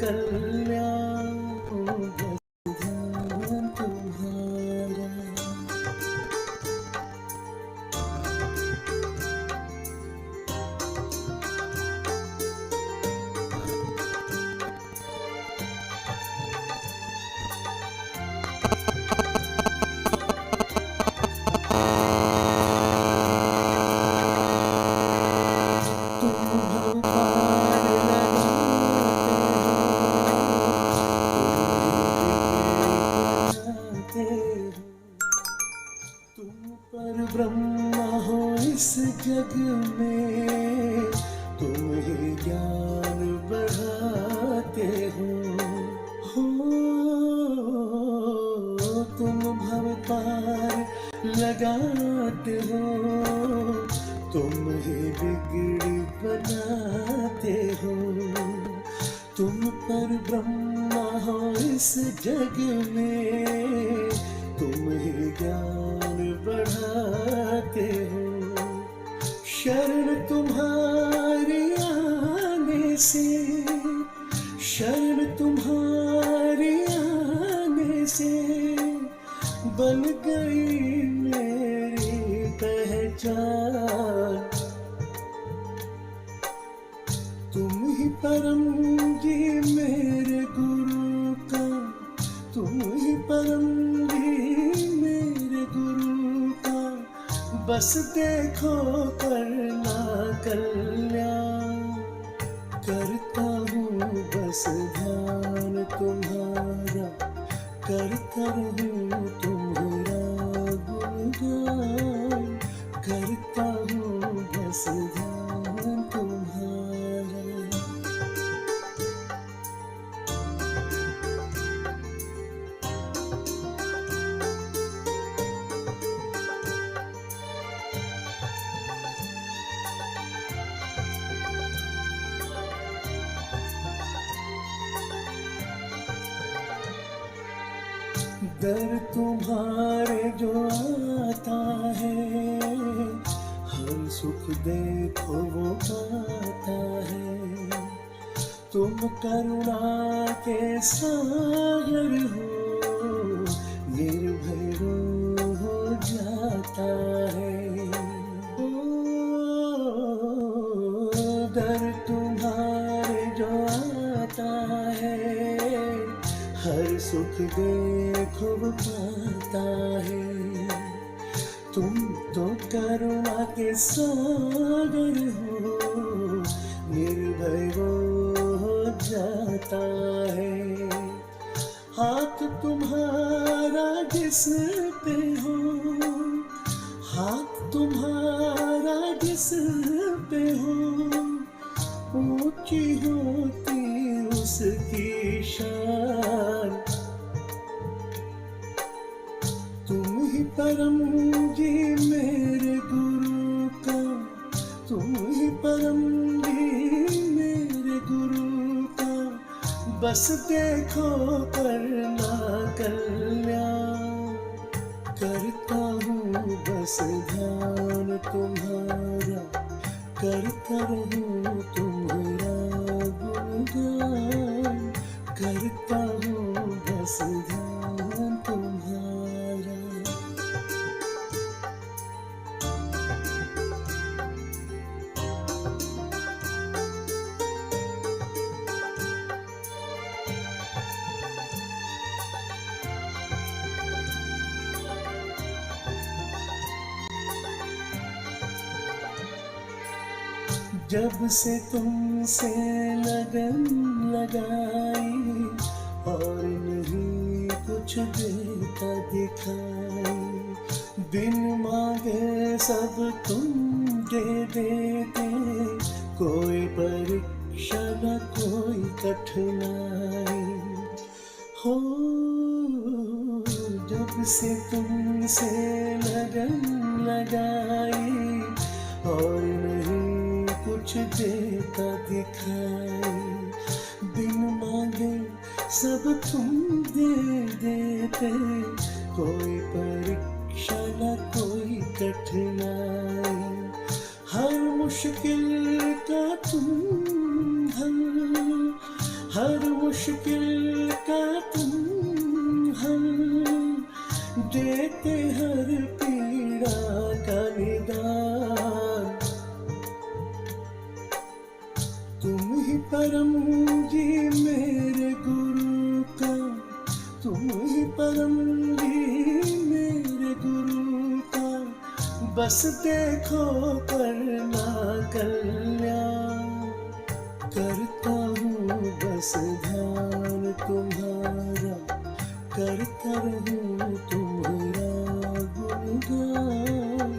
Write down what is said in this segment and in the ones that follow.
कल्याण बस ध्यान तुम्हारा। पर ब्रह्म हो इस जग में, तुम ही ज्ञान बढ़ाते हो। तुम भव पार लगाते हो, तुम ही बिगड़ी बनाते हो। तुम पर ब्रह्म हो इस जग में, तुम ही ज्ञान बढ़ाते हो। शरण तुम्हारी आने से, शरण तुम्हारी आने से बन गई मेरी पहचान। तुम ही परम जी मेरे गुरु का, तुम ही परम जी मेरे गुरु का, बस देखो करना कल्याण। करता हूँ बस ध्यान तुम्हारा, करता रहूँ तुम्हारा गुणगान। करता हूँ बस ध्यान तुम्हारा। दर तुम्हारे जो आता है, हर सुख देखो वो पाता है। तुम करुणा के सागर हो, निर्भय हो जाता है। दर तुम्हारे जो आता है, हर सुख देखो पाता है। तुम तो करुणा के सागर हो, निर्भय हो जाता है। हाथ तुम्हारा जिस पे हो, हाथ तुम्हारा जिस पे हो, ऊंची होती उसकी शान। तुम ही परम जी मेरे गुरु का, तुम ही परम जी मेरे गुरु का, बस देखो करना कल्याण। करता हूँ बस ध्यान तुम्हारा, करता रहूँ तुम्हारा गुणगान। करता हूँ बस ध्यान तुम्हारा। जब से तुमसे लगन लगाई, और नहीं कुछ देता दिखाई। बिन मांगे सब तुम दे देते, कोई परीक्षा न कोई कठिनाई। हो जब से तुमसे लगन लगाई, और नहीं कुछ देता दिखाई। बिन मांगे सब तुम दे देते, कोई परीक्षा न कोई कठिनाई। हर मुश्किल का तुम हल, हर मुश्किल मुश्किल का तुम हम देते हर पीड़ा का निदान। तुम ही परम जी मेरे गुरु का, तुम ही परम जी मेरे गुरु का, बस देखो करना कल्याण। करता हूँ बस ध्यान तुम्हारा, करता रहूँ तुम्हारा गुणगान।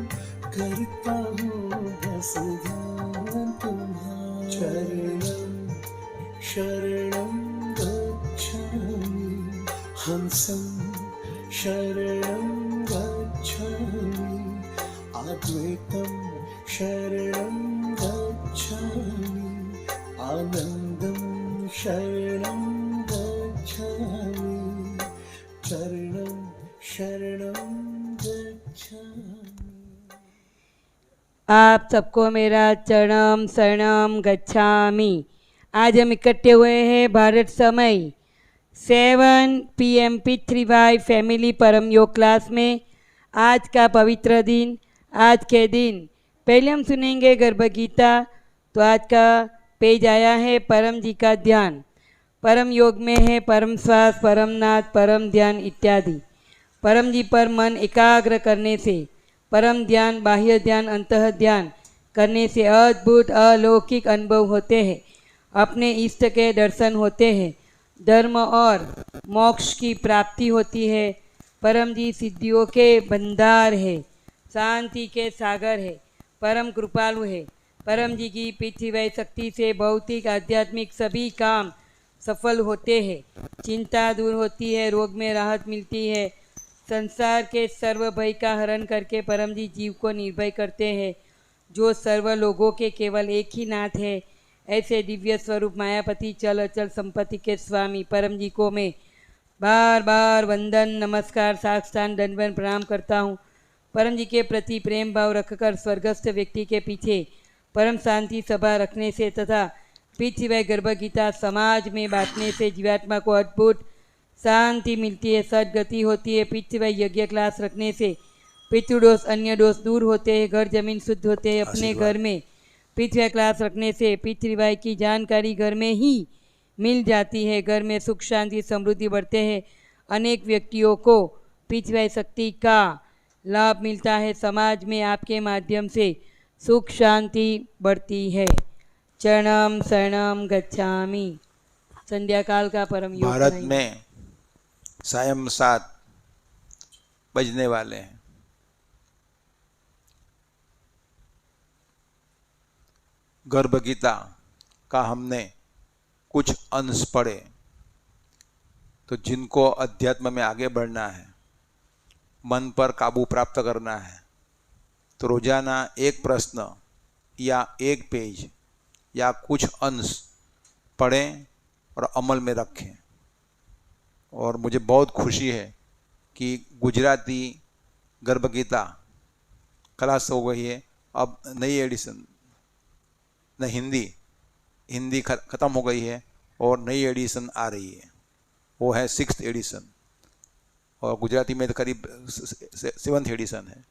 करता हूँ बस ध्यान तुम्हारा। चरणं शरणं गच्छामि, हंसं शरणं गच्छामि, अद्वैतं शरणं गच्छामि, आनंदं शरणं गच्छामि, चरणं शरणं गच्छामि। आप सबको मेरा चरणम शरणम गच्छामि। आज हम इकट्ठे हुए हैं भारत समय 7 PM P3Y फैमिली परम योग क्लास में। आज का पवित्र दिन, आज के दिन पहले हम सुनेंगे गर्भ गीता। तो आज का पेज आया है परम जी का ध्यान। परम योग में है परम श्वास, परम नाद, परम ध्यान इत्यादि। परम जी पर मन एकाग्र करने से, परम ध्यान, बाह्य ध्यान, अंतः ध्यान करने से अद्भुत अलौकिक अनुभव होते हैं। अपने इष्ट के दर्शन होते हैं, धर्म और मोक्ष की प्राप्ति होती है। परम जी सिद्धियों के भंडार है, शांति के सागर है, परम कृपालु है। परम जी की पृथ्वी शक्ति से भौतिक आध्यात्मिक सभी काम सफल होते हैं। चिंता दूर होती है, रोग में राहत मिलती है। संसार के सर्व भय का हरण करके परम जी जीव को निर्भय करते हैं। जो सर्व लोगों के केवल एक ही नाथ है, ऐसे दिव्य स्वरूप मायापति चल अचल संपत्ति के स्वामी परम जी को मैं बार बार वंदन, नमस्कार, साष्टांग दंडवत प्रणाम करता हूँ। परम जी के प्रति प्रेम भाव रखकर स्वर्गस्थ व्यक्ति के पीछे परम शांति सभा रखने से तथा पृथ्वी गर्भ गीता समाज में बांटने से जीवात्मा को अद्भुत शांति मिलती है, सदगति होती है। पृथ्वी यज्ञ क्लास रखने से पितृदोष अन्य दोष दूर होते हैं, घर जमीन शुद्ध होते हैं। अपने घर में पृथ्वी क्लास रखने से पृथ्वी की जानकारी घर में ही मिल जाती है। घर में सुख शांति समृद्धि बढ़ते हैं। अनेक व्यक्तियों को पृथ्वी शक्ति का लाभ मिलता है। समाज में आपके माध्यम से सुख शांति बढ़ती है। चरणम शरणम गच्छामि। संध्या काल का परम योग। भारत में सायं 7 बजने वाले हैं। गर्भ गीता का हमने कुछ अंश पढ़े। तो जिनको अध्यात्म में आगे बढ़ना है, मन पर काबू प्राप्त करना है, तो रोजाना एक प्रश्न या एक पेज या कुछ अंश पढ़ें और अमल में रखें। और मुझे बहुत खुशी है कि गुजराती गर्भ गीता क्लास हो गई है। अब नई एडिशन न हिंदी ख़त्म हो गई है और नई एडिशन आ रही है, वो है 6th एडिशन। और गुजराती में तो करीब 7th एडिशन है।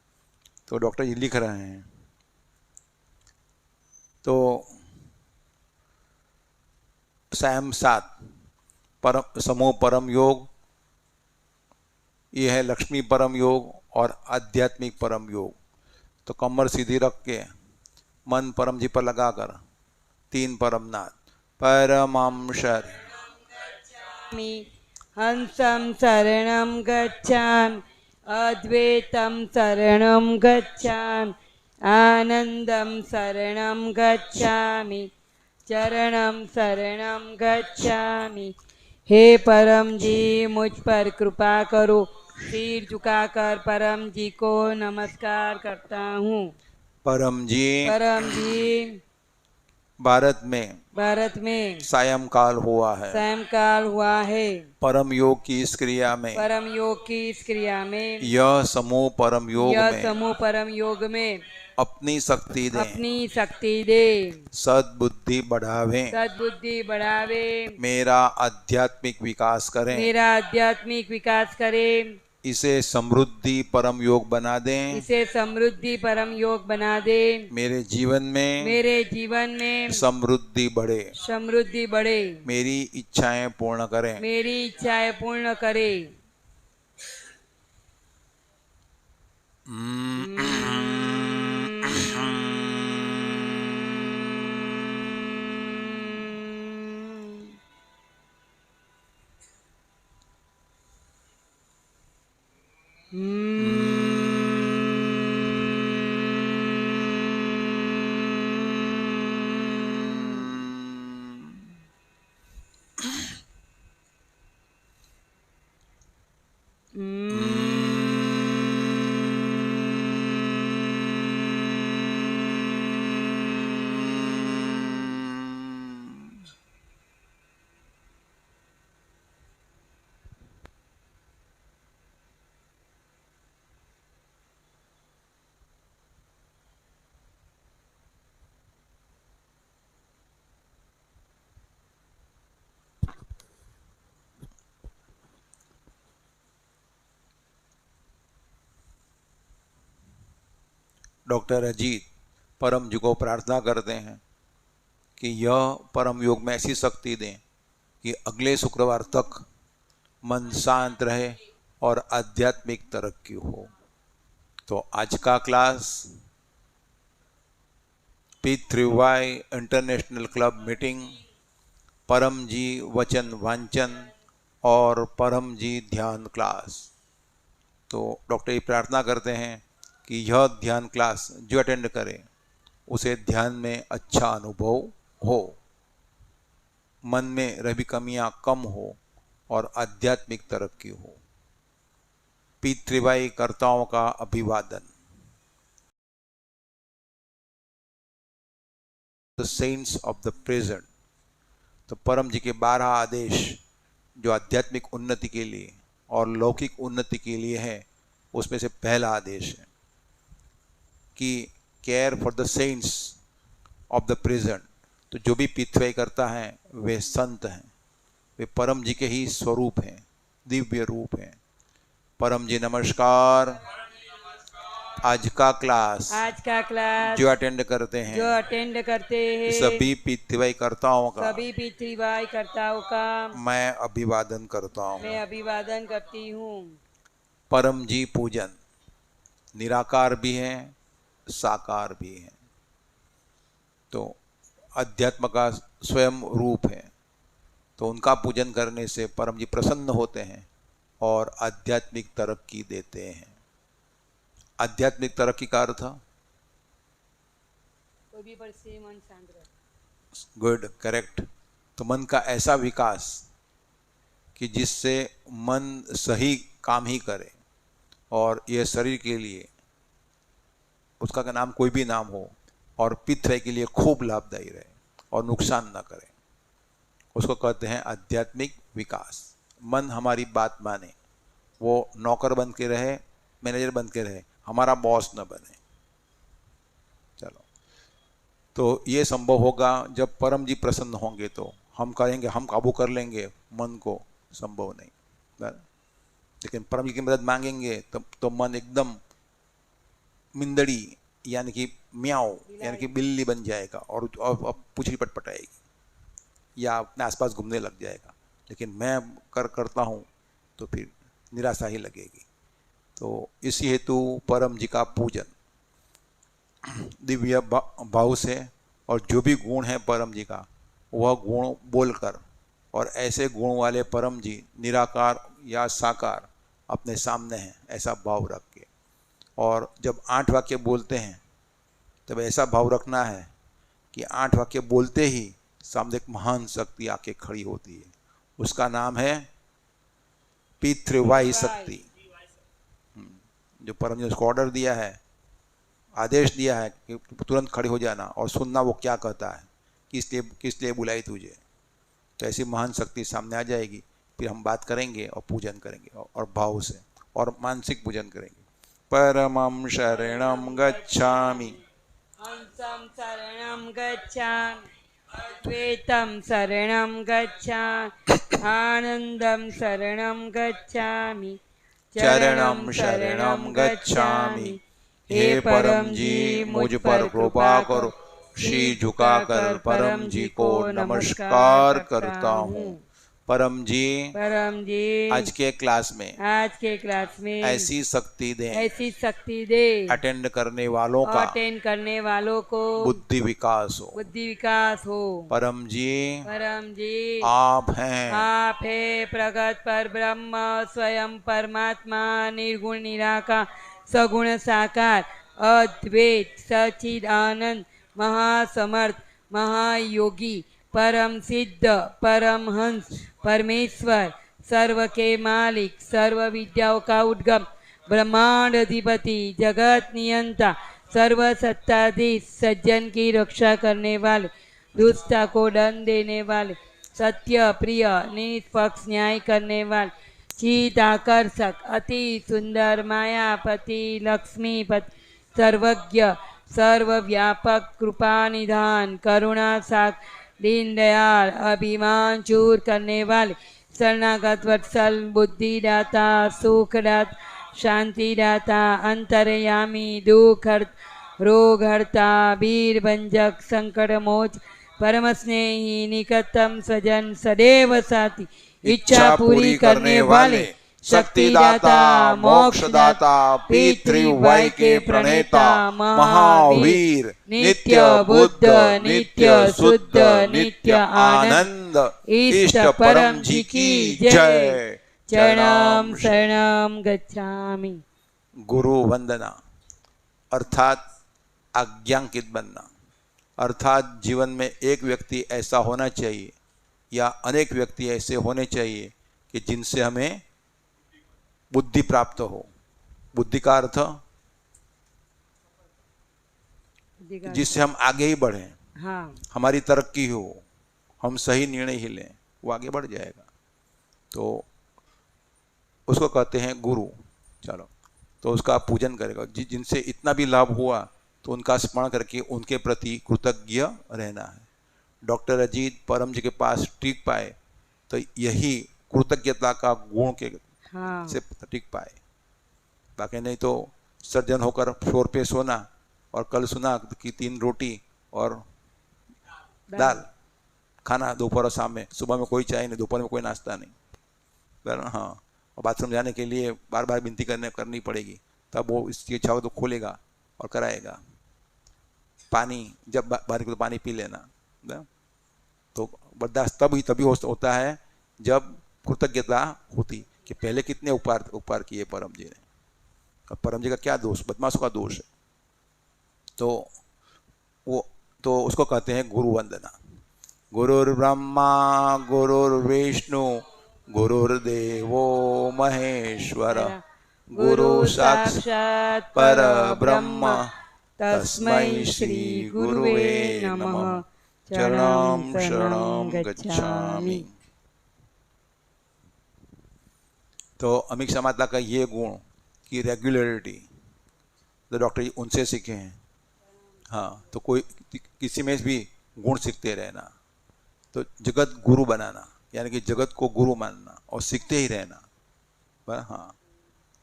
तो डॉक्टर जी लिख रहे हैं। तो सायं 7 परम समूह परम योग, ये है लक्ष्मी परम योग और आध्यात्मिक परम योग। तो कमर सीधी रख के मन परम जी पर लगाकर 3 परम नाद। परमं शरणं हंसं शरणं गच्छामि, अद्वैतं शरणं गच्छामि, आनंदं शरणं गच्छामि, चरणं शरणं गच्छामि। हे परम जी, मुझ पर कृपा करो। सिर झुकाकर परम जी को नमस्कार करता हूँ। परम जी भारत में सायंकाल हुआ है। परम योग की इस क्रिया में, यह समूह परम योग में अपनी शक्ति दे, अपनी शक्ति दे, सद्बुद्धि बढ़ावे, सद्बुद्धि बढ़ावे, मेरा आध्यात्मिक विकास करें, मेरा आध्यात्मिक विकास करे, इसे समृद्धि परम योग बना दें, इसे समृद्धि परम योग बना दे, मेरे जीवन में समृद्धि बढ़े, समृद्धि बढ़े, मेरी इच्छाएं पूर्ण करें, मेरी इच्छाएं पूर्ण करे। डॉक्टर अजीत परम जी को प्रार्थना करते हैं कि यह परम योग में ऐसी शक्ति दें कि अगले शुक्रवार तक मन शांत रहे और आध्यात्मिक तरक्की हो। तो आज का class P3Y international club meeting, परम जी वचन वांचन और परम जी ध्यान क्लास। तो डॉक्टर ये प्रार्थना करते हैं कि यह ध्यान क्लास जो अटेंड करे उसे ध्यान में अच्छा अनुभव हो, मन में रही कमियां कम हो और आध्यात्मिक तरक्की हो। P3Y कर्ताओं का अभिवादन। The saints of the present. तो परम जी के 12 आदेश जो आध्यात्मिक उन्नति के लिए और लौकिक उन्नति के लिए है, उसमें से पहला आदेश है कि care for the saints of the present. तो जो भी P3Y करता है वे संत हैं, वे परम जी के ही स्वरूप हैं, दिव्य रूप हैं। परम जी नमस्कार। आज का क्लास जो अटेंड करते हैं सभी P3Y कर्ताओं का मैं अभिवादन करता हूँ। मैं अभिवादन करती हूँ। परम जी पूजन निराकार भी हैं, साकार भी हैं। तो अध्यात्म का स्वयं रूप है, तो उनका पूजन करने से परम जी प्रसन्न होते हैं और आध्यात्मिक तरक्की देते हैं। आध्यात्मिक तरक्की का अर्थ गुड, करेक्ट। तो मन का ऐसा विकास कि जिससे मन सही काम ही करे और यह शरीर के लिए, उसका का नाम कोई भी नाम हो, और P3Y के लिए खूब लाभदायी रहे और नुकसान न करे, उसको कहते हैं आध्यात्मिक विकास। मन हमारी बात माने, वो नौकर बन के रहे, मैनेजर बन के रहे, हमारा बॉस न बने। चलो, तो ये संभव होगा जब परम जी प्रसन्न होंगे। तो हम कहेंगे हम काबू कर लेंगे मन को, संभव नहीं। लेकिन परम जी की मदद मांगेंगे तो मन एकदम मिंदड़ी यानी कि म्याओ यानी कि बिल्ली बन जाएगा और पूछड़ी पटपटाएगी या अपने आसपास घूमने लग जाएगा। लेकिन मैं करता हूँ तो फिर निराशा ही लगेगी। तो इसी हेतु परम जी का पूजन दिव्य भाव से, और जो भी गुण है परम जी का वह गुण बोलकर, और ऐसे गुण वाले परम जी निराकार या साकार अपने सामने हैं ऐसा भाव रख के, और जब 8 वाक्य बोलते हैं तब ऐसा भाव रखना है कि 8 वाक्य बोलते ही सामने एक महान शक्ति आके खड़ी होती है। उसका नाम है P3Y शक्ति। जो परम जी ने उसको ऑर्डर दिया है, आदेश दिया है कि तुरंत खड़े हो जाना और सुनना वो क्या कहता है, किस लिए बुलाई तुझे। तो ऐसी महान शक्ति सामने आ जाएगी, फिर हम बात करेंगे और पूजन करेंगे और भाव से और मानसिक पूजन करेंगे। परमं शरणं गच्छामि हंसं शरणं गच्छामि अद्वैतं शरणं गच्छामि आनन्दं शरणं गच्छामि चरणम शरणम गच्छामि। हे परम जी मुझ पर कृपा करो। शीश झुकाकर परम जी को नमस्कार करता हूँ। परम जी परम जी आज के क्लास में ऐसी शक्ति दे अटेंड करने वालों का अटेंड करने वालों को बुद्धि विकास हो। परम जी आप है प्रगट पर ब्रह्म स्वयं परमात्मा निर्गुण निराकार सगुण साकार अद्वैत सचिद आनंद महासमर्थ महायोगी परम सिद्ध परमहंस परमेश्वर सर्व के मालिक सर्व विद्याओं का उद्गम ब्रह्मांड अधिपति जगत नियंता सर्व सत्ताधीश सज्जन की रक्षा करने वाले दुष्टता को दंड देने वाले सत्य प्रिय निष्पक्ष न्याय करने वाले चित आकर्षक अति सुंदर मायापति लक्ष्मीपति सर्वज्ञ सर्वव्यापक कृपा निधान करुणा सागर दीन दयाल अभिमान चूर करने वाले शरणागत वत्सल बुद्धिदाता सुखदाता शांतिदाता अंतर्यामी दुख रोग हरता वीर भंजक संकट मोच परम स्नेही निकटतम सजन सदैव साथी इच्छा पूरी करने वाले शक्तिदाता मोक्षदाता पितृवाय के प्रणेता महावीर नित्य बुद्ध नित्य शुद्ध नित्य आनंद इष्ट परम जी की जय। चरणम शरणम गच्छामि। गुरु वंदना अर्थात आज्ञांकित बनना, अर्थात जीवन में एक व्यक्ति ऐसा होना चाहिए या अनेक व्यक्ति ऐसे होने चाहिए कि जिनसे हमें बुद्धि प्राप्त हो। बुद्धि का अर्थ जिससे हम आगे ही बढ़ें, हाँ। हमारी तरक्की हो, हम सही निर्णय ही लें, वो आगे बढ़ जाएगा। तो उसको कहते हैं गुरु। चलो, तो उसका पूजन करेगा। जिनसे इतना भी लाभ हुआ तो उनका स्मरण करके उनके प्रति कृतज्ञ रहना है। डॉक्टर अजीत परम जी के पास टिक पाए तो यही कृतज्ञता का गुण के हाँ। से टिक पाए। बाकी नहीं तो सर्जन होकर फ्लोर पे सोना और कल सुना कि 3 रोटी और दाल खाना दोपहर और शाम में, सुबह में कोई चाय नहीं, दोपहर में कोई नाश्ता नहीं। हाँ, और बाथरूम जाने के लिए बार बार विनती करनी पड़ेगी, तब वो इसकी इच्छा हो तो खोलेगा और कराएगा। पानी जब बाहर तो पानी पी लेना। तो बर्दाश्त तभी होता है जब कृतज्ञता होती कि पहले कितने उपकार किए परम जी ने। अब परम जी का क्या दोष, बदमाशों का दोष है। तो उसको कहते हैं गुरु वंदना। गुरुर्ब्रह्मा गुरुर्विष्णु गुरुर्देवो महेश्वर गुरु साक्षात् परब्रह्म तस्मै श्री गुरुवे नमः। चरणम शरणम गच्छामि। तो अमीक्षा माता का ये गुण की रेगुलरिटी तो डॉक्टर जी उनसे सीखे हैं। हाँ, तो कोई किसी में भी गुण सीखते रहना, तो जगत गुरु बनाना, यानी कि जगत को गुरु मानना और सीखते ही रहना। हाँ,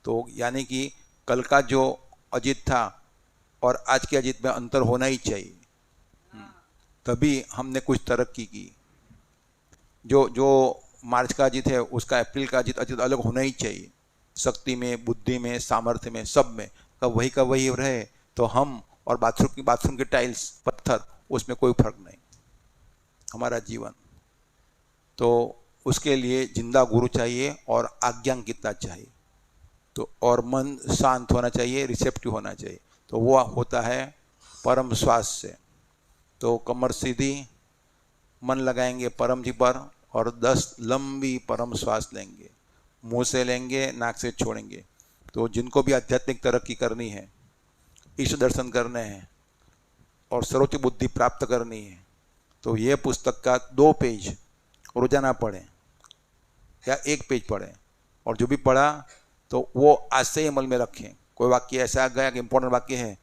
तो यानी कि कल का जो अजीत था और आज के अजीत में अंतर होना ही चाहिए, तभी हमने कुछ तरक्की की। जो मार्च का अजीत है उसका अप्रैल का अजीत अलग होना ही चाहिए। शक्ति में, बुद्धि में, सामर्थ्य में, सब में का वही रहे तो हम और बाथरूम के टाइल्स पत्थर उसमें कोई फर्क नहीं, हमारा जीवन। तो उसके लिए जिंदा गुरु चाहिए और आज्ञांकितता चाहिए। तो और मन शांत होना चाहिए, रिसेप्टिव होना चाहिए। तो वो होता है परम श्वास से। तो कमर सीधी, मन लगाएंगे परम जी पर और 10 लंबी परम श्वास लेंगे। मुंह से लेंगे, नाक से छोड़ेंगे। तो जिनको भी आध्यात्मिक तरक्की करनी है, ईश्वर दर्शन करने हैं और सर्वोच्च बुद्धि प्राप्त करनी है, तो ये पुस्तक का 2 पेज रोजाना पढ़ें या 1 पेज पढ़ें। और जो भी पढ़ा तो वो आज से ही अमल में रखें। कोई वाक्य ऐसा आ गया कि इंपॉर्टेंट वाक्य है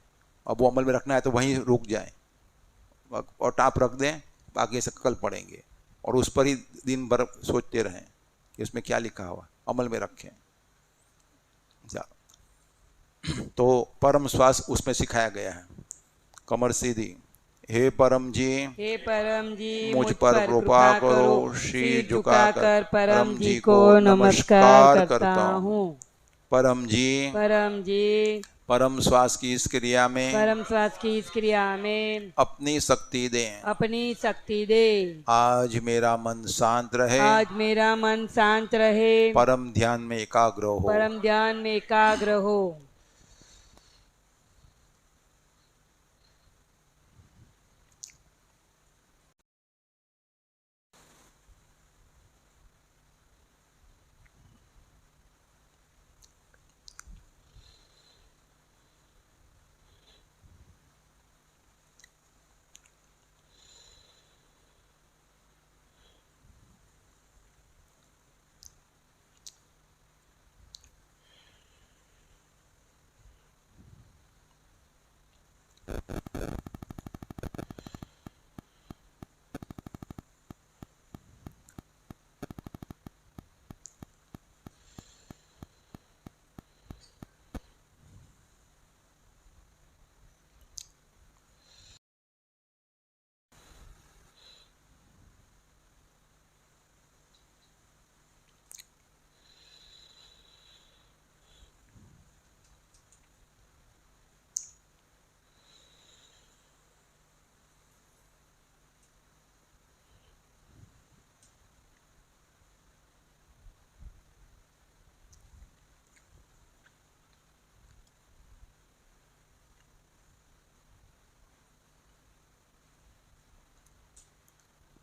अब वो अमल में रखना है तो वहीं रुक जाए और टाप रख दें, बाकी से कल पढ़ेंगे, और उस पर ही दिन भर सोचते रहें कि उसमें क्या लिखा हुआ, अमल में रखें। तो परम श्वास उसमें सिखाया गया है। कमर सीधी। हे परम जी, हे परम जी, मुझ पर कृपा करो। सिर झुकाकर परम जी को नमस्कार नमस्कार करता हूँ। परम जी, परम जी, परम श्वास की इस क्रिया में परम श्वास की इस क्रिया में अपनी शक्ति दें। अपनी शक्ति दे। आज मेरा मन शांत रहे, आज मेरा मन शांत रहे, परम ध्यान में एकाग्र हो। परम ध्यान में एकाग्र हो।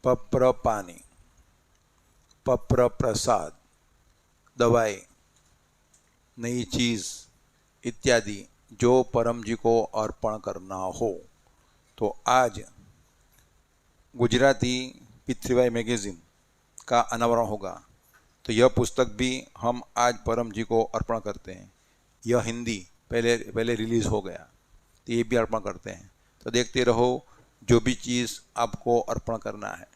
पप्र पानी, पप्र प्रसाद, दवाई, नई चीज इत्यादि जो परम जी को अर्पण करना हो, तो आज गुजराती पृथ्वीबाई मैगजीन का अनावरण होगा। तो यह पुस्तक भी हम आज परम जी को अर्पण करते हैं। यह हिंदी पहले रिलीज हो गया, तो ये भी अर्पण करते हैं। तो देखते रहो जो भी चीज़ आपको अर्पण करना है।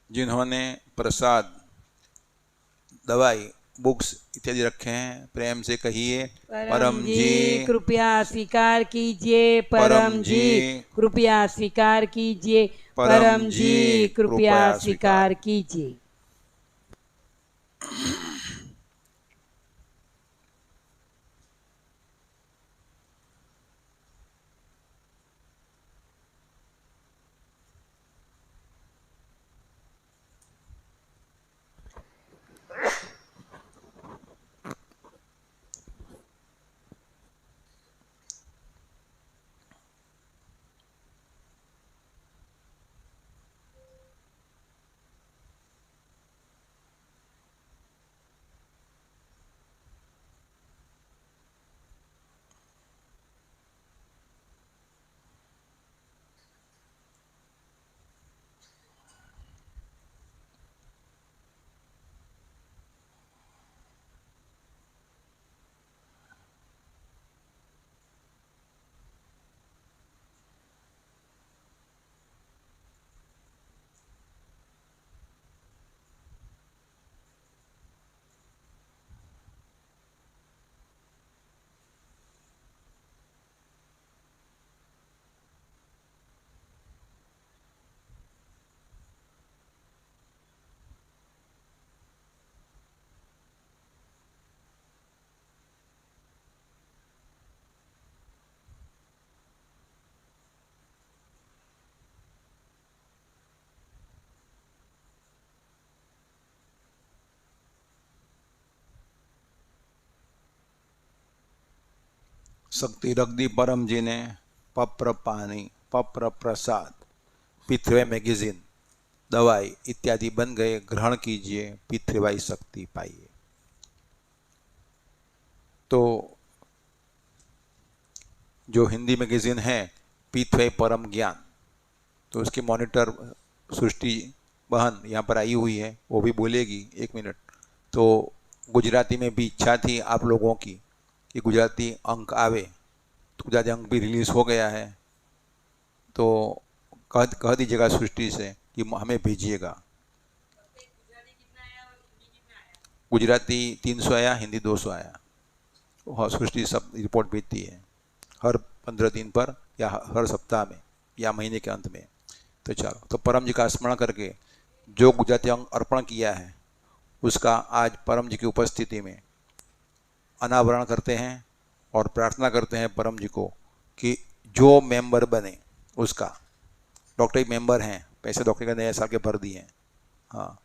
जिन्होंने प्रसाद, दवाई, बुक्स इत्यादि रखे हैं, प्रेम से कहिए परम जी कृपया स्वीकार कीजिए। परम जी कृपया स्वीकार कीजिए। परम जी कृपया स्वीकार कीजिए। शक्ति रख दी परम जी ने। पप्र पानी, पप्र प्रसाद, पृथ्वी मैगजीन, दवाई इत्यादि बन गए। ग्रहण कीजिए, पृथ्वीबाई शक्ति पाइए। तो जो हिंदी मैगजीन है पीथवे परम ज्ञान, तो उसकी मॉनिटर सृष्टि बहन यहाँ पर आई हुई है, वो भी बोलेगी 1 मिनट। तो गुजराती में भी इच्छा थी आप लोगों की कि गुजराती अंक आवे, तो गुजराती अंक भी रिलीज़ हो गया है, तो कह दीजिएगा सृष्टि से कि हमें भेजिएगा। गुजराती 300 आया, हिंदी 200 आया। हाँ, सृष्टि सब रिपोर्ट भेजती है हर 15 दिन पर या हर सप्ताह में या महीने के अंत में। तो चलो, तो परम जी का स्मरण करके जो गुजराती अंग अर्पण किया है उसका आज परम जी की उपस्थिति में अनावरण करते हैं और प्रार्थना करते हैं परम जी को कि जो मेंबर बने उसका, डॉक्टर मेंबर हैं, पैसे डॉक्टर के नए साल के भर दिए हैं, हाँ,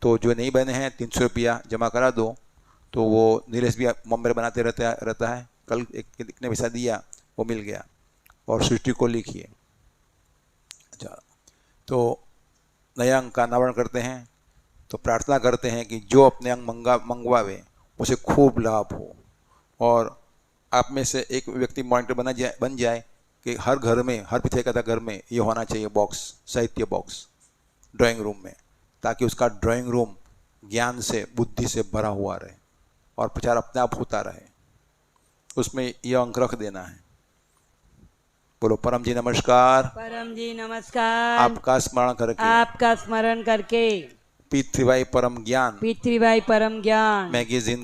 तो जो नहीं बने हैं 300 रुपया जमा करा दो। तो वो नीलेश भी मेंबर बनाते रहता है, कल कितने पैसा दिया वो मिल गया। और सृष्टि को लिखिए। अच्छा, तो नया अंक का अनावरण करते हैं, तो प्रार्थना करते हैं कि जो अपने अंग मंगवावे उसे खूब लाभ हो। और आप में से एक व्यक्ति मॉनिटर बन जाए कि हर घर में, हर पिछले का घर में ये होना चाहिए बॉक्स, साहित्य बॉक्स ड्राइंग रूम में, ताकि उसका ड्राइंग रूम ज्ञान से, बुद्धि से भरा हुआ रहे और प्रचार अपने आप होता रहे। उसमें यह अंक रख देना है। बोलो परम जी नमस्कार। परम जी नमस्कार। आपका स्मरण करके पृथ्वीभाई परम ज्ञान, पृथ्वीभाई परम ज्ञान मैगजीन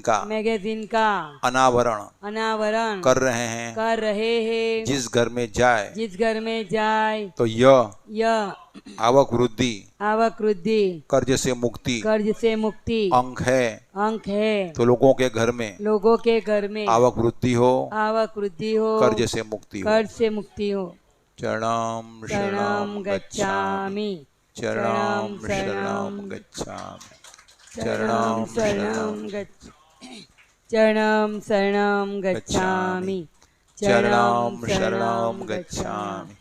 का अनावरण कर रहे हैं। जिस घर में जाए तो यह आवक वृद्धि कर्ज से मुक्ति अंक है। तो लोगों के घर में आवक वृद्धि हो, कर्ज से मुक्ति हो। चरणम शरणम गच्छामि, चरणम शरणम गच्छामि, चरणम शरणम गच्छामि, चरणम शरणम गच्छामि, चरणम शरणम गच्छामि,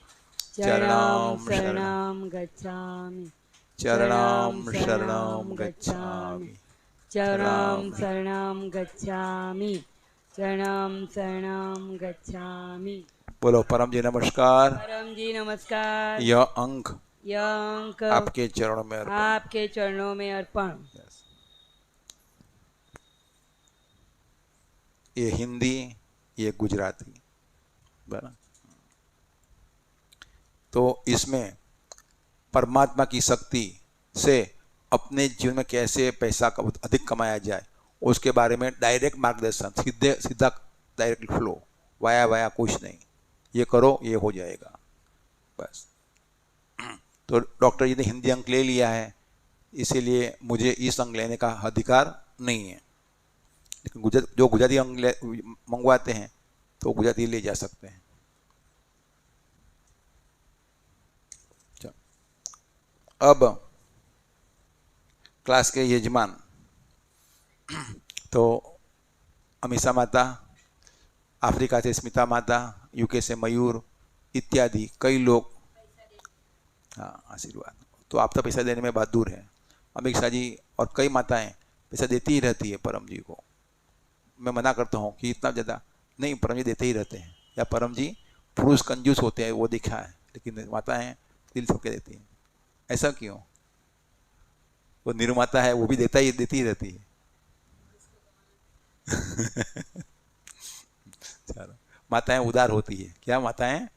चरणम शरणम गच्छामि, चरणम शरणम गच्छामि, चरणम शरणम गच्छामि, चरणम शरणम गच्छामि। बोलो परम जी नमस्कार। परम जी नमस्कार। यह अंक आपके चरणों में अर्पण। ये हिंदी, ये गुजराती, बराबर। तो इसमें परमात्मा की शक्ति से अपने जीवन में कैसे पैसा अधिक कमाया जाए उसके बारे में डायरेक्ट मार्गदर्शन, सीधा डायरेक्ट फ्लो, वाया कुछ नहीं, ये करो ये हो जाएगा बस। तो डॉक्टर जी ने हिंदी अंक ले लिया है, इसीलिए मुझे इस अंक लेने का अधिकार नहीं है। लेकिन जो गुजराती अंक मंगवाते हैं तो गुजराती ले जा सकते हैं। अब क्लास के यजमान तो अमीषा माता, अफ्रीका से स्मिता माता, यूके से मयूर इत्यादि कई लोग, हाँ आशीर्वाद। तो आप तो पैसा देने में बहुत दूर है। अमीषा जी और कई माताएं पैसा देती ही रहती है परम जी को। मैं मना करता हूँ कि इतना ज़्यादा नहीं, परम जी देते ही रहते हैं। या परम जी पुरुष कंजूस होते हैं वो देखा है, लेकिन माताएं दिल सबके देती हैं। ऐसा क्यों? वो निर्माता है, वो भी देती ही रहती है। चलो, माताएं उदार होती है क्या? माताएं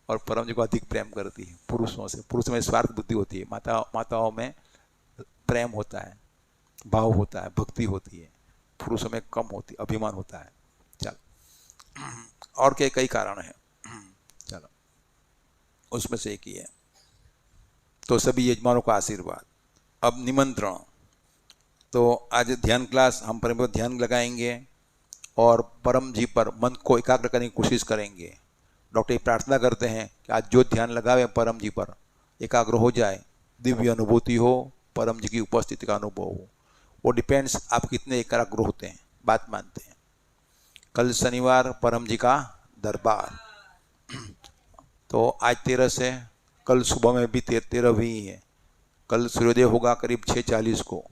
और परम जी को अधिक प्रेम करती है पुरुषों से। पुरुष में स्वार्थ बुद्धि होती है, माताओं में प्रेम होता है, भाव होता है, भक्ति होती है। पुरुषों में कम होती, अभिमान होता है। चलो, और कई कारण है, चलो उसमें से एक ही है। तो सभी यजमानों का आशीर्वाद। अब निमंत्रण। तो आज ध्यान क्लास हम परम पर ध्यान लगाएंगे और परम जी पर मन को एकाग्र करने की कोशिश करेंगे। डॉक्टर प्रार्थना करते हैं कि आज जो ध्यान लगावे परम जी पर एकाग्र हो जाए, दिव्य अनुभूति हो, परम जी की उपस्थिति का अनुभव हो। वो डिपेंड्स आप कितने एकाग्र होते हैं, बात मानते हैं। कल शनिवार परम जी का दरबार, तो आज 13 से, कल सुबह में भी 13 भी है। कल सूर्योदय होगा करीब 6:40 को,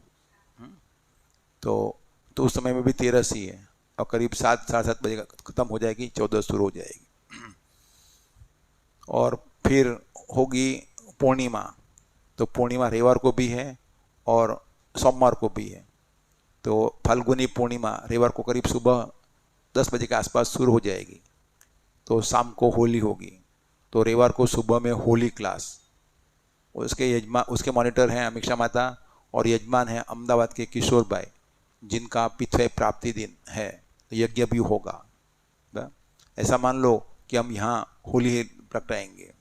तो उस समय में भी 13 ही है। और करीब 7-7:30 बजे ख़त्म हो जाएगी, 14 शुरू हो जाएगी। और फिर होगी पूर्णिमा। तो पूर्णिमा रविवार को भी है और सोमवार को भी है। तो फाल्गुनी पूर्णिमा रविवार को करीब सुबह 10 बजे के आसपास शुरू हो जाएगी। तो शाम को होली होगी। तो रविवार को सुबह में होली क्लास। उसके मॉनिटर हैं अमीक्षा माता और यजमान हैं अहमदाबाद के किशोर भाई, जिनका पितृ प्राप्ति दिन है। तो यज्ञ भी होगा। ऐसा मान लो कि हम यहाँ होली प्रगटाएंगे।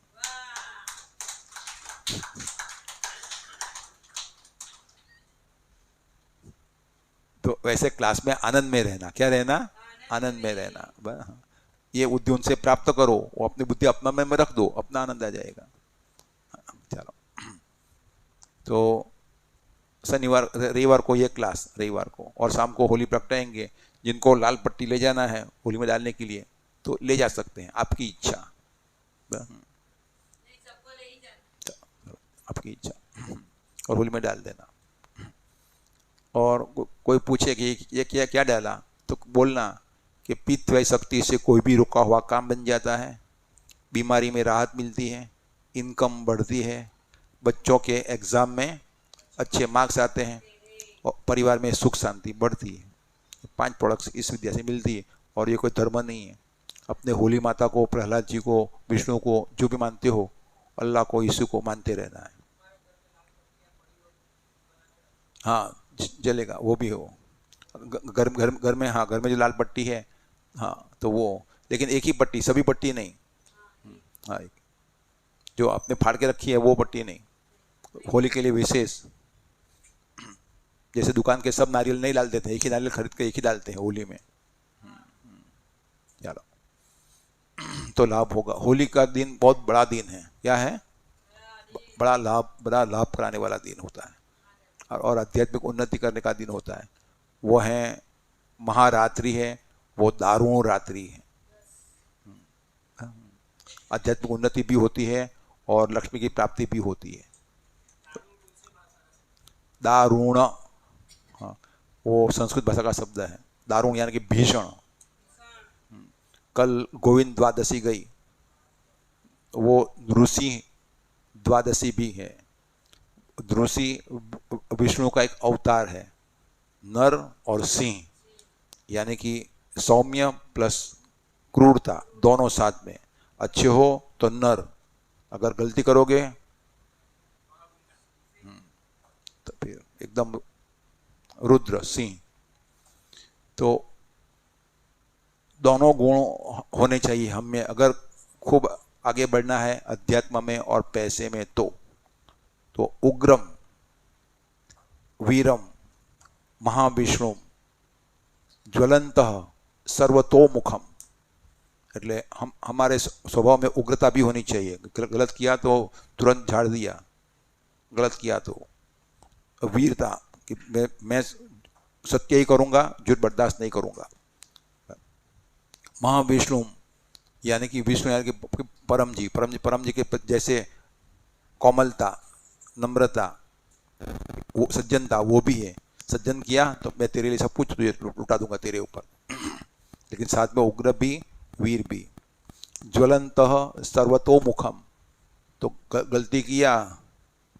तो वैसे क्लास में आनंद में रहना, क्या रहना, आनंद में रहना। ये बुद्धि उनसे प्राप्त करो, वो अपनी बुद्धि अपना में रख दो, अपना आनंद आ जाएगा। चलो, तो शनिवार रविवार को ये क्लास रविवार को, और शाम को होली प्रगटाएंगे। जिनको लाल पट्टी ले जाना है होली में डालने के लिए तो ले जा सकते हैं, आपकी इच्छा, आपकी इच्छा, और होली में डाल देना। और कोई पूछे कि ये क्या क्या डाला, तो बोलना कि पित्त शक्ति से कोई भी रुका हुआ काम बन जाता है, बीमारी में राहत मिलती है, इनकम बढ़ती है, बच्चों के एग्ज़ाम में अच्छे मार्क्स आते हैं और परिवार में सुख शांति बढ़ती है। 5 प्रोडक्ट्स इस विद्या से मिलती है। और ये कोई धर्म नहीं है। अपने होली माता को, प्रहलाद जी को, विष्णु को, जो भी मानते हो, अल्लाह को, यीशु को मानते रहना है। हाँ, जलेगा, वो भी हो। घर में, हाँ, घर में जो लाल पट्टी है, हाँ, तो वो, लेकिन एक ही पट्टी, सभी पट्टी नहीं। हाँ, जो आपने फाड़ के रखी है वो पट्टी नहीं, होली के लिए विशेष। जैसे दुकान के सब नारियल नहीं डाल देते, एक ही नारियल खरीद के एक ही डालते हैं होली में। चलो, तो लाभ होगा। होली का दिन बहुत बड़ा दिन है। क्या है? बड़ा लाभ कराने वाला दिन होता है और आध्यात्मिक उन्नति करने का दिन होता है। वो है महारात्रि है, वो दारुण रात्रि है। आध्यात्मिक उन्नति भी होती है और लक्ष्मी की प्राप्ति भी होती है। दारुण, हाँ, वो संस्कृत भाषा का शब्द है। दारुण यानी कि भीषण। कल गोविंद द्वादशी गई, वो नृषि द्वादशी भी है। नृषि विष्णु का एक अवतार है, नर और सिंह, यानी कि सौम्य प्लस क्रूरता दोनों साथ में। अच्छे हो तो नर, अगर गलती करोगे तो फिर एकदम रुद्र सिंह। तो दोनों गुण होने चाहिए हम में, अगर खूब आगे बढ़ना है अध्यात्म में और पैसे में। तो उग्रम वीरम महाविष्णु ज्वलंत सर्वतोमुखम, એટલે हमारे स्वभाव में उग्रता भी होनी चाहिए। गलत किया तो तुरंत झाड़ दिया, गलत किया तो वीरता कि मैं सत्य ही करूँगा, झूठ बर्दाश्त नहीं करूँगा। महाविष्णु यानी कि विष्णु यानी कि परम जी के जैसे कोमलता, नम्रता, वो सज्जनता, वो भी है। सज्जन किया तो मैं तेरे लिए सब कुछ तुझे लुटा दूंगा तेरे ऊपर, लेकिन साथ में उग्र भी, वीर भी। ज्वलंत सर्वतोमुखम, तो गलती किया,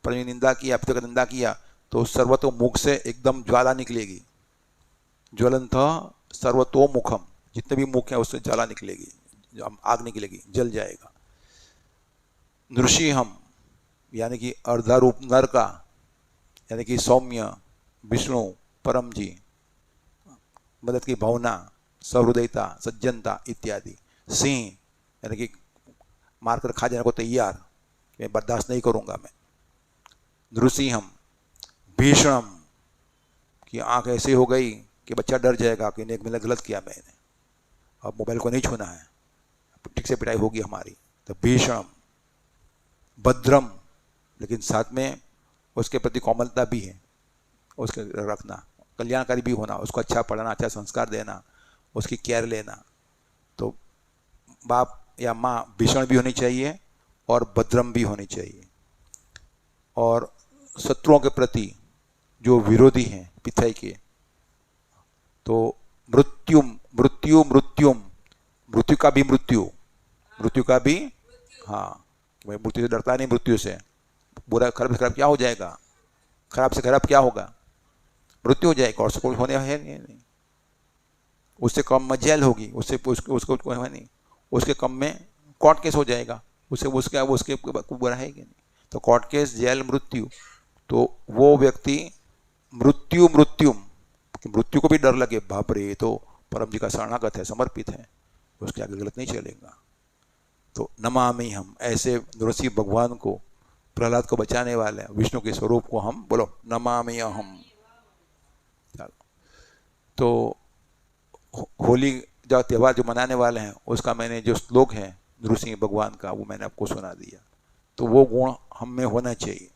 परम निंदा किया, पिता का निंदा किया तो सर्वतोमुख से एकदम ज्वाला निकलेगी। ज्वलंत सर्वतोमुखम, जितने भी मुख है उससे ज्वाला निकलेगी, आग निकलेगी, जल जाएगा। नृसिंहम यानी कि अर्धा रूप नर का, यानी कि सौम्य विष्णु परम जी, मदद की भावना, सहृदयता, सज्जनता इत्यादि। सिंह यानी कि मारकर खा जाने को तैयार, मैं बर्दाश्त नहीं करूँगा मैं। नृसिंहम भीषणम, कि आँख ऐसे हो गई कि बच्चा डर जाएगा कि नहीं, मैंने गलत किया, मैंने अब मोबाइल को नहीं छूना है, ठीक से पिटाई होगी हमारी। तो भीषणम। भद्रम, लेकिन साथ में उसके प्रति कोमलता भी है, उसके रखना, कल्याणकारी भी होना, उसको अच्छा पढ़ाना, अच्छा संस्कार देना, उसकी केयर लेना। तो बाप या माँ भीषण भी होनी चाहिए और भद्रम भी होनी चाहिए। और शत्रुओं के प्रति जो विरोधी हैं पिथाई के, तो मृत्यु मृत्युम, मृत्यु का भी मृत्यु, मृत्यु का भी, हाँ मैं मृत्यु से डरता नहीं, मृत्यु से बुरा खराब से खराब क्या हो जाएगा, खराब से खराब क्या होगा, मृत्यु हो जाएगा, और उसको होने है नहीं, उससे कम में जेल होगी, उससे उसको है नहीं, उसके कम में कोर्ट केस हो जाएगा, उससे उसके बुरा है कि नहीं। तो कोर्ट केस, जेल, मृत्यु, तो वो व्यक्ति मृत्यु मृत्युम, मृत्यु को भी डर लगे, बाप रे ये तो परम जी का शरणागत है, समर्पित है, उसके आगे गलत नहीं चलेगा। तो नमामि हम, ऐसे नृसिंह भगवान को, प्रहलाद को बचाने वाले विष्णु के स्वरूप को हम बोलो नमामि हम। तो होली जो त्यौहार जो मनाने वाले हैं उसका मैंने जो श्लोक है नृसिंह भगवान का वो मैंने आपको सुना दिया। तो वो गुण हम में होना चाहिए,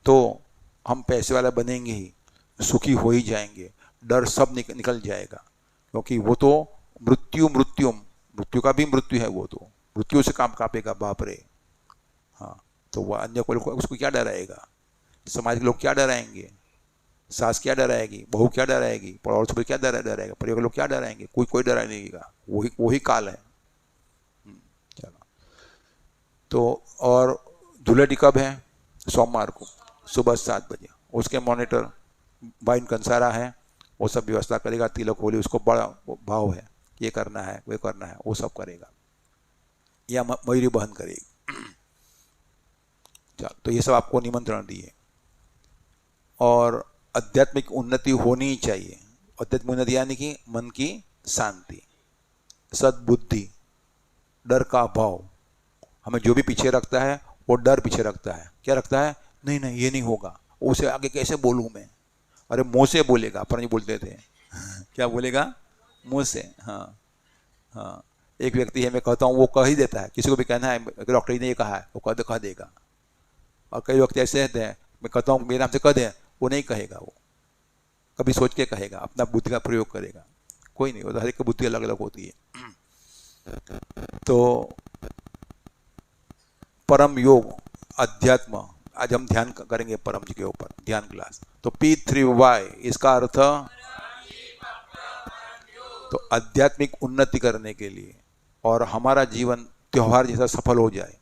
तो हम पैसे वाला बनेंगे ही, सुखी हो ही जाएंगे, डर सब निकल जाएगा, क्योंकि वो तो मृत्यु मृत्युम, मृत्यु का भी मृत्यु है, वो तो मृत्यु से काम कापेगा, बाप रे। हाँ, तो वह अन्य को उसको क्या डराएगा, समाज के लोग क्या डराएंगे, सास क्या डराएगी, बहू क्या डराएगी, पड़ोस में क्या डराएगा, परिवार के लोग क्या डराएंगे, कोई डरा नहीं देगा, वही काल है। चलो, तो और धुलेटी कब है, सोमवार को सुबह 7 बजे, उसके मॉनिटर बाइन कंसारा है, वो सब व्यवस्था करेगा, तिलक होली उसको बड़ा भाव है, ये करना है वो करना है, वो सब करेगा, या मयूरी बहन करेगी। चल, तो ये सब आपको निमंत्रण दिए। और आध्यात्मिक उन्नति होनी ही चाहिए। आध्यात्मिक उन्नति यानी कि मन की शांति, सद्बुद्धि, डर का अभाव। हमें जो भी पीछे रखता है वो डर पीछे रखता है, क्या रखता है, नहीं नहीं ये नहीं होगा, उसे आगे कैसे बोलूँ मैं, अरे मुँह से बोलेगा, अपन नहीं बोलते थे क्या बोलेगा, मुँह से। हाँ हाँ, एक व्यक्ति है, मैं कहता हूँ वो कह ही देता है, किसी को भी कहना है डॉक्टर ने ये कहा है, वो कह देगा। और कई व्यक्ति ऐसे रहते हैं, मैं कहता हूँ मेरे नाम से कह दें, वो नहीं कहेगा, वो कभी सोच के कहेगा, अपना बुद्धि का प्रयोग करेगा, कोई नहीं, वो तो हर एक की बुद्धि अलग अलग होती है। तो परम योग अध्यात्म, आज हम ध्यान करेंगे परम जी के ऊपर, ध्यान क्लास। तो P3Y इसका अर्थ, तो आध्यात्मिक उन्नति करने के लिए और हमारा जीवन त्योहार जैसा सफल हो जाए,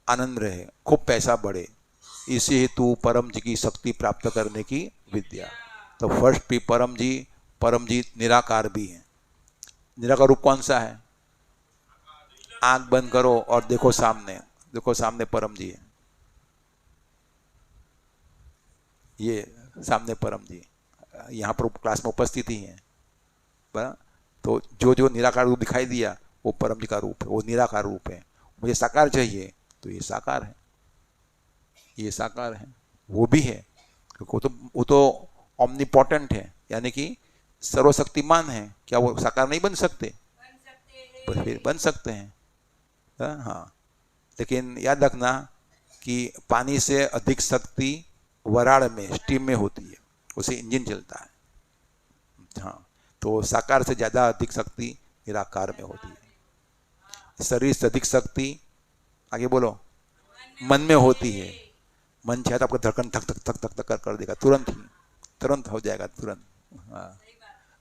आनंद रहे, खूब पैसा बढ़े, इसी हेतु परम जी की शक्ति प्राप्त करने की विद्या। तो फर्स्ट भी परम जी निराकार भी हैं। निराकार रूप कौन सा है, आंख बंद करो और देखो सामने परम जी है, ये सामने परम जी यहाँ पर क्लास में उपस्थित ही हैं। तो जो निराकार रूप दिखाई दिया वो परम जी का रूप है, वो निराकार रूप है। मुझे साकार चाहिए तो ये साकार है, ये साकार है, वो भी है, क्योंकि वो तो ऑमनीपोटेंट है, यानी कि सर्वशक्तिमान है। क्या वो साकार नहीं बन सकते, फिर बन सकते हैं। हाँ, लेकिन याद रखना कि पानी से अधिक शक्ति वराड़ में, स्टीम में होती है, उसे इंजन चलता है। हाँ, तो साकार से ज़्यादा अधिक शक्ति निराकार में होती है। शरीर से अधिक शक्ति, आगे बोलो, मन में होती है। मन चाहे तो आपका धड़कन थक थक थक थक थक कर देगा, तुरंत हो जाएगा, तुरंत। हाँ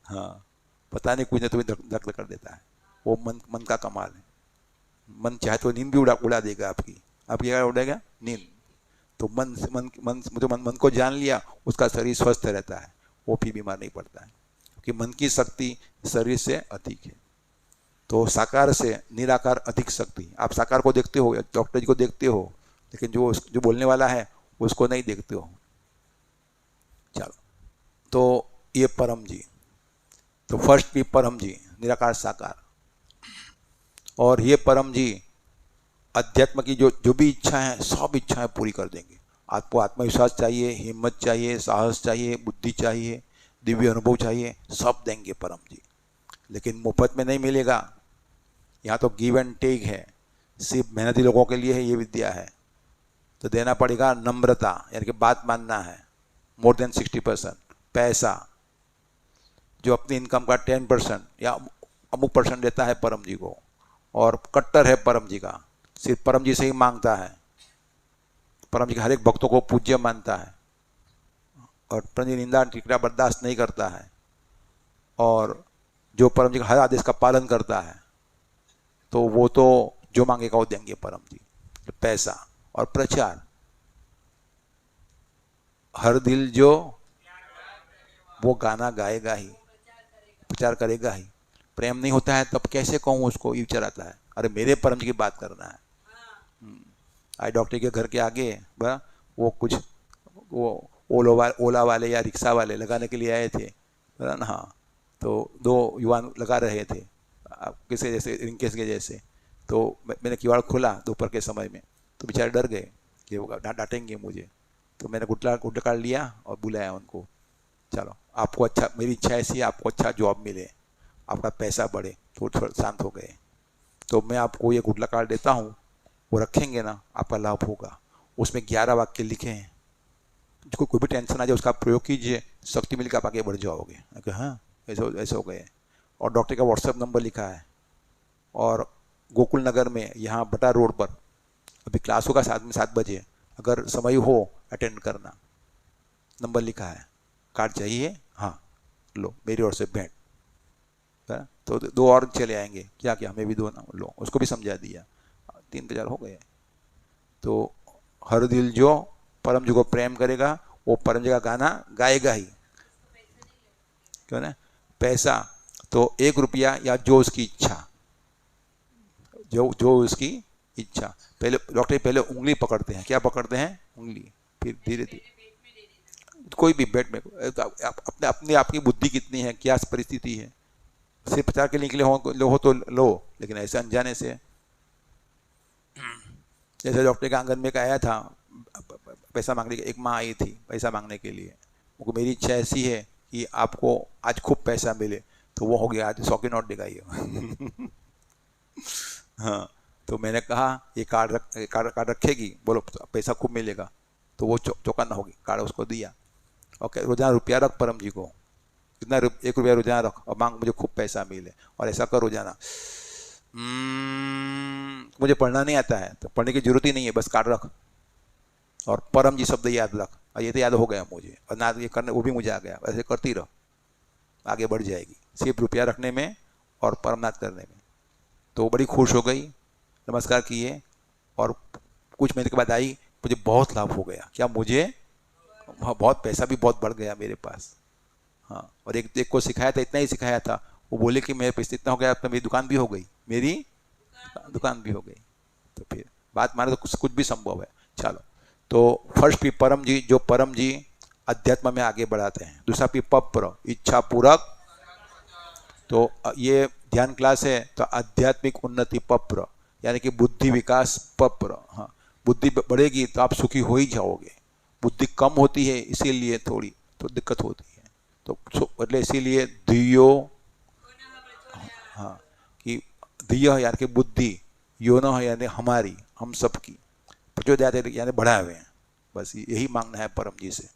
हाँ, पता नहीं कुछ नहीं तुम्हें धक धक कर देता है, वो मन का कमाल है। मन चाहे तो नींद भी उड़ा देगा आपकी क्या उड़ेगा, नींद। तो मन को जान लिया, उसका शरीर स्वस्थ रहता है, वो भी बीमार नहीं पड़ता है, क्योंकि मन की शक्ति शरीर से अधिक है। तो साकार से निराकार अधिक शक्ति। आप साकार को देखते हो, डॉक्टर जी को देखते हो, लेकिन जो बोलने वाला है उसको नहीं देखते हो। चलो, तो ये परम जी, तो फर्स्ट भी परम जी निराकार साकार, और ये परम जी अध्यात्म की जो भी इच्छा है, सब इच्छाएं पूरी कर देंगे। आपको आत्मविश्वास चाहिए, हिम्मत चाहिए, साहस चाहिए, बुद्धि चाहिए, दिव्य अनुभव चाहिए, सब देंगे परम जी। लेकिन मुफ्त में नहीं मिलेगा, यहाँ तो गिव एंड टेक है, सिर्फ मेहनती लोगों के लिए है ये विद्या है। तो देना पड़ेगा नम्रता, यानी कि बात मानना है, मोर देन 60%। पैसा जो अपनी इनकम का 10% या अमुक % देता है परम जी को, और कट्टर है परम जी का, सिर्फ परम जी से ही मांगता है, परम जी के हर एक भक्तों को पूज्य मानता है, और परम जी निंदा टिकरा बर्दाश्त नहीं करता है। और जो परम जी का हर आदेश का पालन करता है तो वो तो जो मांगेगा वो देंगे परम जी। पैसा और प्रचार, हर दिल जो वो गाना गाएगा ही, प्रचार करेगा ही। प्रेम नहीं होता है तब कैसे कहूँ उसको, ये विचार आता है अरे मेरे परम जी की बात करना है। आई डॉक्टर के घर के आगे वो कुछ वो ओला वाले या रिक्शा वाले लगाने के लिए आए थे ना। हाँ, तो दो युवान लगा रहे थे किसी जैसे रिंकेश के जैसे। तो मैंने किवाड़ खोला दोपहर के समय में, तो बेचारे डर गए कि वो डांटेंगे मुझे। तो मैंने गुटला कार्ड लिया और बुलाया उनको, चलो आपको अच्छा, मेरी इच्छा ऐसी है आपको अच्छा जॉब मिले, आपका पैसा बढ़े। तो थोड़ा शांत हो गए। तो मैं आपको ये गुटला कार्ड देता हूँ, वो रखेंगे ना आपका लाभ होगा। उसमें 11 वाक्य लिखे हैं, जिसको कोई भी टेंशन आ जाए उसका प्रयोग कीजिए, शक्ति मिलकर आप आगे बढ़ जाओगे। हाँ ऐसे हो गए। और डॉक्टर का व्हाट्सएप नंबर लिखा है। और गोकुल नगर में यहाँ बटा रोड पर अभी क्लास होगा 7 बजे, अगर समय हो अटेंड करना। नंबर लिखा है, कार्ड चाहिए? हाँ लो, मेरी ओर से भेंट। तो 2 और चले आएंगे, क्या हमें भी 2 ना लो, उसको भी समझा दिया। 3-4 हो गए। तो हर दिल जो परम जी को प्रेम करेगा वो परम जी का गाना गाएगा ही, क्यों ना। पैसा तो 1 रुपया या जो उसकी इच्छा, जो उसकी इच्छा। पहले डॉक्टर पहले उंगली पकड़ते हैं, क्या पकड़ते हैं? उंगली। फिर धीरे धीरे कोई भी बेड में अपने आपकी बुद्धि कितनी है, क्या परिस्थिति है, सिर्फ प्रचार के निकले हो तो लो, लेकिन ऐसे अनजाने से। जैसे डॉक्टर के आंगन में आया था पैसा मांगने के, एक माँ आई थी पैसा मांगने के लिए। उनको मेरी इच्छा ऐसी है कि आपको आज खूब पैसा मिले, तो वो हो गया आज 100 की नोट दिखाइए। हाँ, तो मैंने कहा ये कार्ड रखेगी, बोलो पैसा खूब मिलेगा। तो वो चौकन्ना होगी, कार्ड उसको दिया। ओके, रोजाना रुपया रख परम जी को, कितना 1 रुपया रोजाना रख और मांग मुझे खूब पैसा मिले, और ऐसा कर रोजाना। मुझे पढ़ना नहीं आता है तो पढ़ने की जरूरत ही नहीं है, बस कार्ड रख और परम जी शब्द याद रख। और ये तो याद हो गया मुझे, और ना ये करने वो भी मुझे आ गया, ऐसे करती रहो, आगे बढ़ जाएगी सिर्फ रुपया रखने में और परमनाथ करने में। तो बड़ी खुश हो गई, नमस्कार किए, और कुछ महीने के बाद आई, मुझे बहुत लाभ हो गया। क्या मुझे बहुत पैसा भी बहुत बढ़ गया मेरे पास। हाँ, और एक को सिखाया था, इतना ही सिखाया था, वो बोले कि मेरे पैसे इतना हो गया, अब तो मेरी दुकान भी हो गई, मेरी दुकान भी हो गई। तो फिर बात माने तो कुछ भी संभव है। चलो, तो फर्स्ट पी परम जी, जो परम जी अध्यात्म में आगे बढ़ाते हैं। दूसरा पी पप्र, इच्छा पूरक। तो ये ध्यान क्लास है, तो आध्यात्मिक उन्नति पप्र, यानी कि बुद्धि विकास पप्र। हाँ, बुद्धि बढ़ेगी तो आप सुखी हो ही जाओगे। बुद्धि कम होती है इसीलिए थोड़ी तो दिक्कत होती है। तो मतलब इसीलिए धियो, हाँ, कि धिय यानी कि बुद्धि, योन यानी हमारी, हम सबकी, प्रचोदयात यानी बढ़ाए हुए हैं। बस यही मांगना है परम जी से।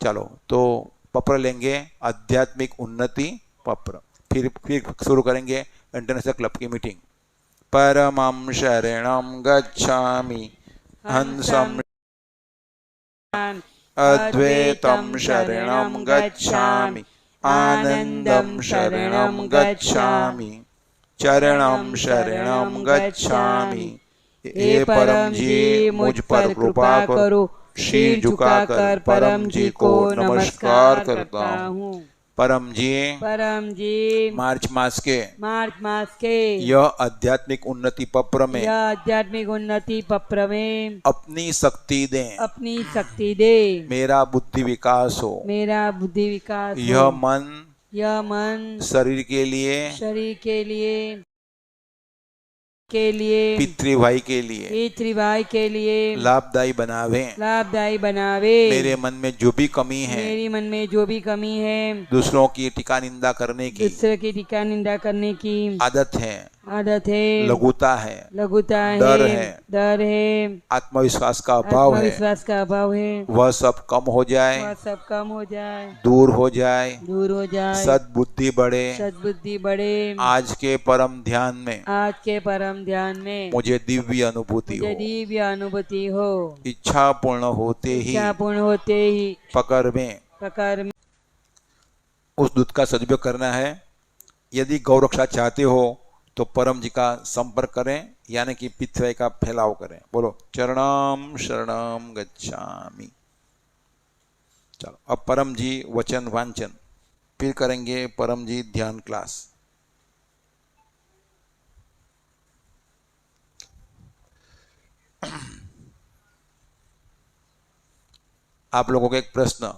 चलो, तो पप्र लेंगे, आध्यात्मिक उन्नति पप्र। फिर शुरू करेंगे इंटरनेशनल क्लब की मीटिंग। परमं शरणं गच्छामि हंसं अद्वैतं शरणं गच्छामि आनंदं शरणं गच्छामि चरणं शरणं गच्छामि। हे परम जी मुझ पर कृपा करो। शीर झुकाकर परम जी को नमस्कार करता हूँ। परम जी मार्च मास के यह आध्यात्मिक उन्नति पप्र में अपनी शक्ति दे, मेरा बुद्धि विकास हो। यह मन शरीर के लिए पितृभाई के लिए लाभदायी बनावे। मेरे मन में जो भी कमी है, दूसरों की टीका निंदा करने की आदत है, लघुता है, डर है, आत्मविश्वास का अभाव है, वह सब कम हो जाए, दूर हो जाए, सद्बुद्धि बढ़े। आज के परम ध्यान में मुझे दिव्य अनुभूति हो। इच्छा पूर्ण होते ही पकड़ में उस दूध का सदुपयोग करना है यदि गौरक्षा चाहते हो तो परम जी का संपर्क करें, यानी कि पितृवाई का फैलाव करें। बोलो चरणम शरणम गच्छामि। चलो अब परम जी वचन वांचन, फिर करेंगे परम जी ध्यान क्लास। आप लोगों को एक प्रश्न,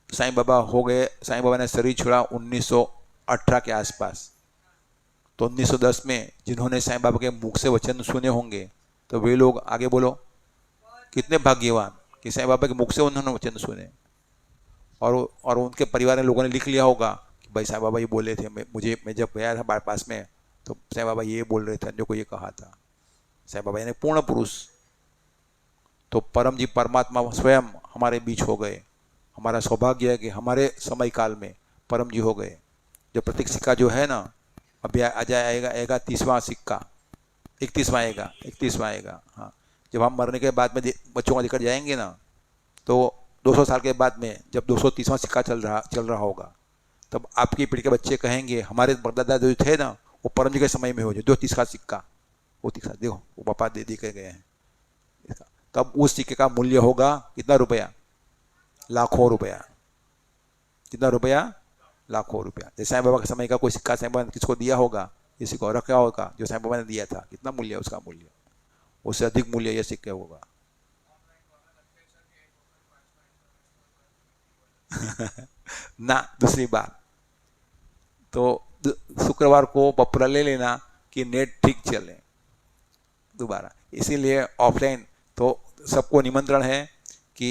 साईं बाबा हो गए, साईं बाबा ने शरीर छोड़ा 1918 के आसपास, तो 1910 में जिन्होंने साईं बाबा के मुख से वचन सुने होंगे, तो वे लोग आगे बोलो कितने भाग्यवान कि साईं बाबा के मुख से उन्होंने वचन सुने। और उनके परिवार के लोगों ने लिख लिया होगा कि भाई साईं बाबा ये बोले थे, मैं जब गया था बाईपास में तो साईं बाबा ये बोल रहे थे, अन्यों को ये कहा था। साईं बाबा यानी पूर्ण पुरुष। तो परम जी परमात्मा स्वयं हमारे बीच हो गए। हमारा सौभाग्य है कि हमारे समय काल में परम जी हो गए। जो प्रतीक सिक्का जो है ना, अभी आएगा 30वां सिक्का, 31वां आएगा। हाँ, जब हम मरने के बाद में बच्चों को लेकर जाएंगे ना, तो 200 साल के बाद में जब 230वां सिक्का चल रहा होगा, तब आपकी पीढ़ी के बच्चे कहेंगे हमारे परदादा जो थे ना, वो परम जी के समय में हो जो 30वां सिक्का, वो 30 देखो वो पापा दे के गए हैं। तब उस सिक्के का मूल्य होगा कितना रुपया? लाखों रुपया। कितना रुपया? लाखों रुपया। जैसे साईं बाबा के समय का कोई सिक्का साईं बाबा ने किसको दिया होगा, किसी को रखा होगा, जो साईं बाबा ने दिया था, कितना मूल्य है उसका? मूल्य उससे अधिक मूल्य यह सिक्के होगा। ना दूसरी बात तो शुक्रवार को पपरा ले लेना कि नेट ठीक चले दोबारा। इसीलिए ऑफलाइन तो सबको निमंत्रण है कि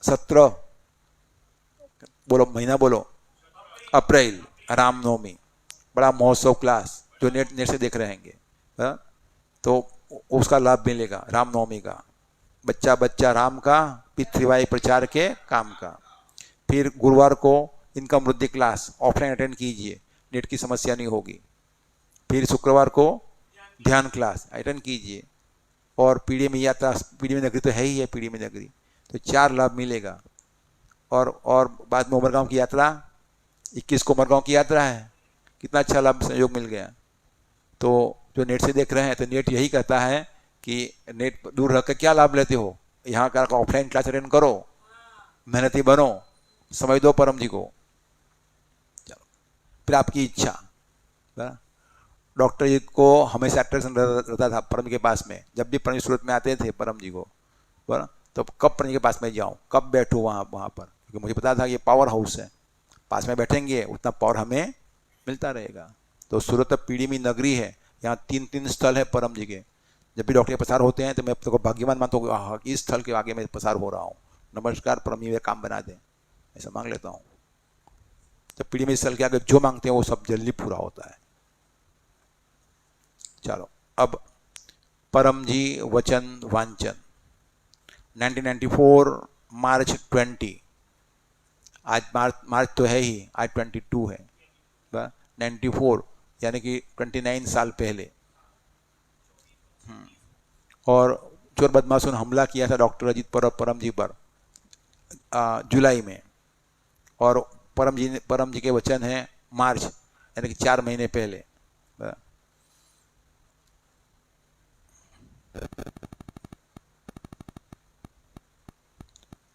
17 बोलो महीना बोलो अप्रैल रामनवमी बड़ा महोत्सव क्लास जो नेट से देख रहे हैं, तो उसका लाभ मिलेगा रामनवमी का। बच्चा राम का, पितृवाई प्रचार के काम का। फिर गुरुवार को इनकम वृद्धि क्लास ऑफलाइन अटेंड कीजिए, नेट की समस्या नहीं होगी। फिर शुक्रवार को ध्यान क्लास अटेंड कीजिए। और पीढ़ी में यात्रा, पीढ़ी में नगरी तो है ही है, पीढ़ी में नगरी तो 4 लाभ मिलेगा। और बाद में उमरगांव की यात्रा, 21 को उमरगांव की यात्रा है। कितना अच्छा लाभ संयोग मिल गया। तो जो नेट से देख रहे हैं, तो नेट यही कहता है कि नेट दूर रह कर क्या लाभ लेते हो, यहाँ का ऑफलाइन क्लास अटेंड करो, मेहनती बनो, समय दो परम जी को। चलो फिर आपकी इच्छा। डॉक्टर जी को हमेशा अट्रैक्शन रहता था परम जी के पास में। जब भी परम जी सूरत में आते थे परम जी को, तो कब परम जी के पास में जाऊं, कब बैठूं वहाँ पर, क्योंकि मुझे पता था ये पावर हाउस है, पास में बैठेंगे उतना पावर हमें मिलता रहेगा। तो सूरत पीढ़ी में नगरी है, यहाँ 3 स्थल है परम जी के। जब भी डॉक्टर के प्रसार होते हैं तो मैं तो भाग्यवान मानता हूँ, इस स्थल के आगे मैं प्रसार हो रहा हूँ, नमस्कार परम जी मेरा काम बना दें, ऐसा मांग लेता हूँ। तो पीढ़ी में स्थल के आगे जो मांगते हैं वो सब जल्दी पूरा होता है। चलो अब परम जी वचन वांचन 1994 मार्च 20, आज मार्च तो है ही, आज 22 है, 94 यानी कि 29 साल पहले। और चोर बदमाशों ने हमला किया था डॉक्टर अजीत पर और परम जी पर जुलाई में। और परम जी के वचन है मार्च यानी कि 4 महीने पहले।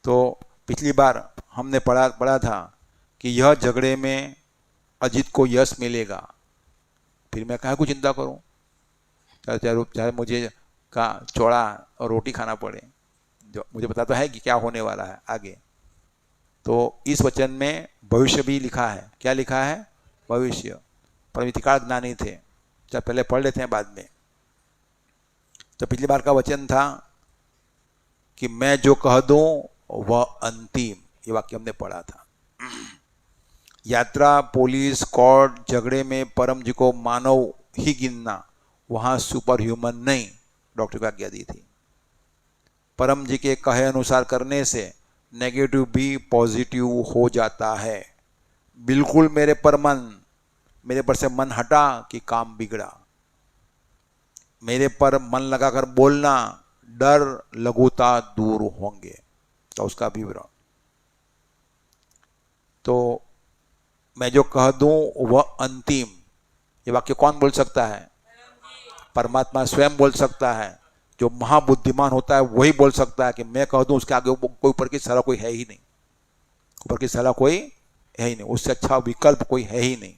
तो पिछली बार हमने पढ़ा था कि यह झगड़े में अजीत को यश मिलेगा। फिर मैं कहा कुछ चिंता करूं, चाहे मुझे का चौड़ा और रोटी खाना पड़े, जो मुझे पता तो है कि क्या होने वाला है आगे। तो इस वचन में भविष्य भी लिखा है। क्या लिखा है? भविष्य। परमितिकाल ज्ञानी थे, चल पहले पढ़ लेते हैं बाद में। तो पिछली बार का वचन था कि मैं जो कह दूं वह अंतिम, ये वाक्य हमने पढ़ा था। यात्रा, पुलिस, कोर्ट, झगड़े में परम जी को मानव ही गिनना, वहां सुपर ह्यूमन नहीं, डॉक्टर की आज्ञा दी थी। परम जी के कहे अनुसार करने से नेगेटिव भी पॉजिटिव हो जाता है। बिल्कुल मेरे पर से मन हटा कि काम बिगड़ा। मेरे पर मन लगाकर बोलना, डर लघुता दूर होंगे। तो उसका विवरण, तो मैं जो कह दूं वह अंतिम ये वाक्य कौन बोल सकता है? परमात्मा स्वयं बोल सकता है। जो महाबुद्धिमान होता है वही बोल सकता है कि मैं कह दूं, उसके आगे कोई ऊपर की सलाह कोई है ही नहीं, ऊपर की सलाह कोई है ही नहीं, उससे अच्छा विकल्प कोई है ही नहीं।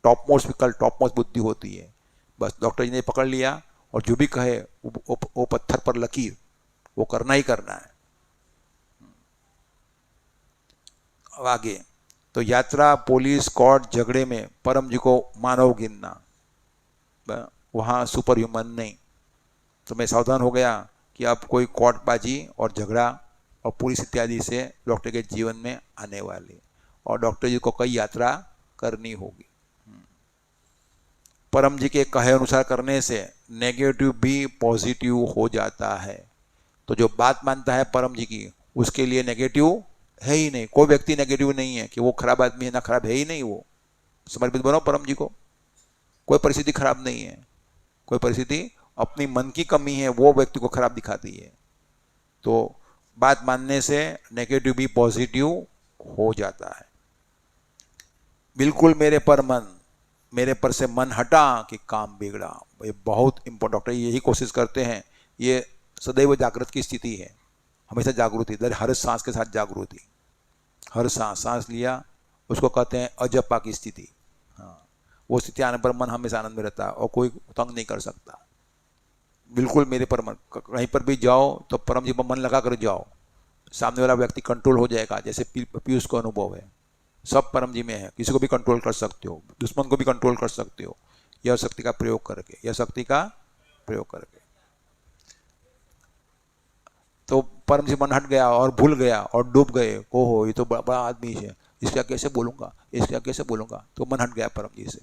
टॉप मोस्ट विकल्प, टॉप मोस्ट बुद्धि होती है। बस डॉक्टर जी ने पकड़ लिया और जो भी कहे वो पत्थर पर लकीर, वो करना ही करना है। अब आगे तो यात्रा, पुलिस, कोर्ट, झगड़े में परम जी को मानव गिनना, वहाँ सुपर ह्यूमन नहीं। तो मैं सावधान हो गया कि अब कोई कोर्टबाजी और झगड़ा और पुलिस इत्यादि से डॉक्टर के जीवन में आने वाली, और डॉक्टर जी को कई यात्रा करनी होगी। परम जी के कहे अनुसार करने से नेगेटिव भी पॉजिटिव हो जाता है। तो जो बात मानता है परम जी की, उसके लिए नेगेटिव है ही नहीं। कोई व्यक्ति नेगेटिव नहीं है कि वो खराब आदमी है, ना खराब है ही नहीं। वो समर्पित बनो परम जी को। कोई परिस्थिति खराब नहीं है, कोई परिस्थिति अपनी मन की कमी है वो व्यक्ति को खराब दिखाती है। तो बात मानने से नेगेटिव भी पॉजिटिव हो जाता है। बिल्कुल मेरे पर मन, मेरे पर से मन हटा कि काम बिगड़ा। ये बहुत इंपॉर्टेंट, डॉक्टर यही कोशिश करते हैं। ये सदैव जागृत की स्थिति है, हमेशा जागृति, हर सांस के साथ जागृति। हर सांस लिया उसको कहते हैं अजपा की स्थिति। हाँ, वो स्थिति आने पर मन हमेशा आनंद में रहता है और कोई तंग नहीं कर सकता। बिल्कुल मेरे पर मन, कहीं पर भी जाओ तो परम जी पर मन लगा कर जाओ, सामने वाला व्यक्ति कंट्रोल हो जाएगा। जैसे पीयूष को अनुभव है, सब परम जी में है। किसी को भी कंट्रोल कर सकते हो, दुश्मन को भी कंट्रोल कर सकते हो, यह शक्ति का प्रयोग करके, यह शक्ति का प्रयोग करके। तो परम जी मन हट गया और भूल गया और डूब गए। ओहो, ये तो बड़ा आदमी है, इसका कैसे बोलूंगा, इसका कैसे बोलूंगा। तो मन हट गया परम जी से।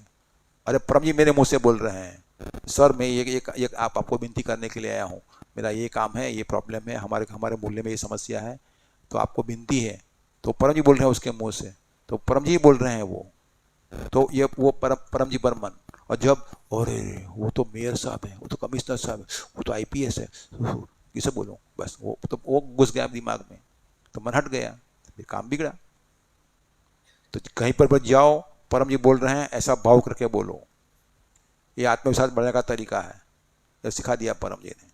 अरे परम जी मेरे मुंह से बोल रहे हैं, सर मैं ये आपको विनती करने के लिए आया हूँ, मेरा ये काम है, ये प्रॉब्लम है, हमारे मोहल्ले में ये समस्या है, तो आपको विनती है। तो परम जी बोल रहे हैं उसके मुंह से, तो परम जी बोल रहे हैं वो। तो ये वो परम जी पर मन। और जब अरे वो तो मेयर साहब है, वो तो कमिश्नर साहब है, वो तो IPS है, किसे बोलूँ, बस वो घुस गया दिमाग में, तो मन हट गया, फिर काम बिगड़ा। तो कहीं पर जाओ, परम जी बोल रहे हैं, ऐसा भाव करके बोलो। ये आत्मविश्वास बढ़ने का तरीका है, ये सिखा दिया परम जी ने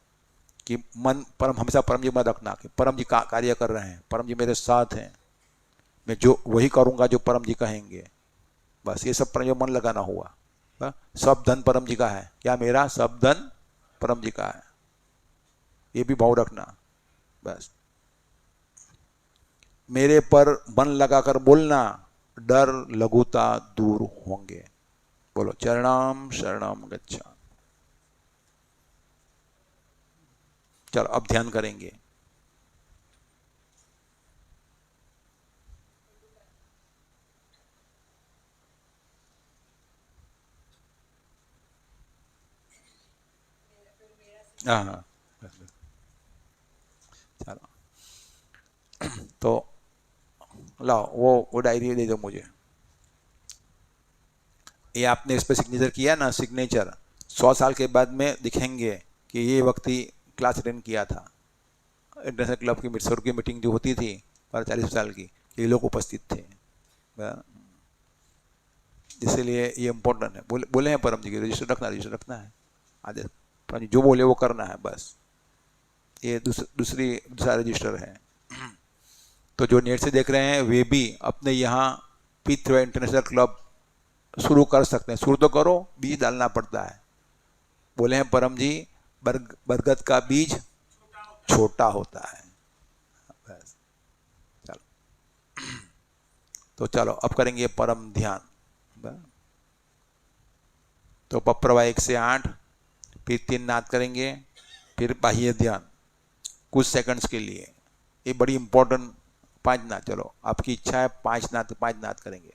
कि मन हमेशा परम जी में रखना कि परम जी कार्य कर रहे हैं, परम जी मेरे साथ हैं, मैं जो वही करूंगा जो परम जी कहेंगे। बस ये सब परम जी मन लगाना हुआ। सब धन परम जी का है, क्या मेरा? सब धन परम जी का है, ये भी भाव रखना। बस मेरे पर मन लगाकर बोलना, डर लघुता दूर होंगे। बोलो चरणाम शरणम गच्छामि। चलो अब ध्यान करेंगे। हाँ, चलो तो लाओ वो डायरी दे दो मुझे। ये आपने इस पर सिग्नेचर किया ना, सिग्नेचर 100 साल के बाद में दिखेंगे कि ये व्यक्ति क्लास अटेंड किया था। इंटरनेशनल क्लब की मिसर की मीटिंग जो होती थी 40 साल की, ये लोग उपस्थित थे। इसलिए ये इम्पोर्टेंट है। बोले हैं परम जी की रजिस्टर रखना है। आदेश परम जी जो बोले वो करना है बस। ये दूसरा रजिस्टर है। तो जो नेट से देख रहे हैं वे भी अपने यहाँ P3 इंटरनेशनल क्लब शुरू कर सकते हैं। शुरू तो करो, बीज डालना पड़ता है। बोले हैं परम जी, बरगद का बीज छोटा होता है। बस चलो, तो चलो अब करेंगे परम ध्यान। तो पप्रवा 1 से 8, फिर 3 नाद करेंगे, फिर बाह्य ध्यान कुछ सेकंड्स के लिए। ये बड़ी इंपॉर्टेंट 5 नाद। चलो आपकी इच्छा है 5 नाद करेंगे।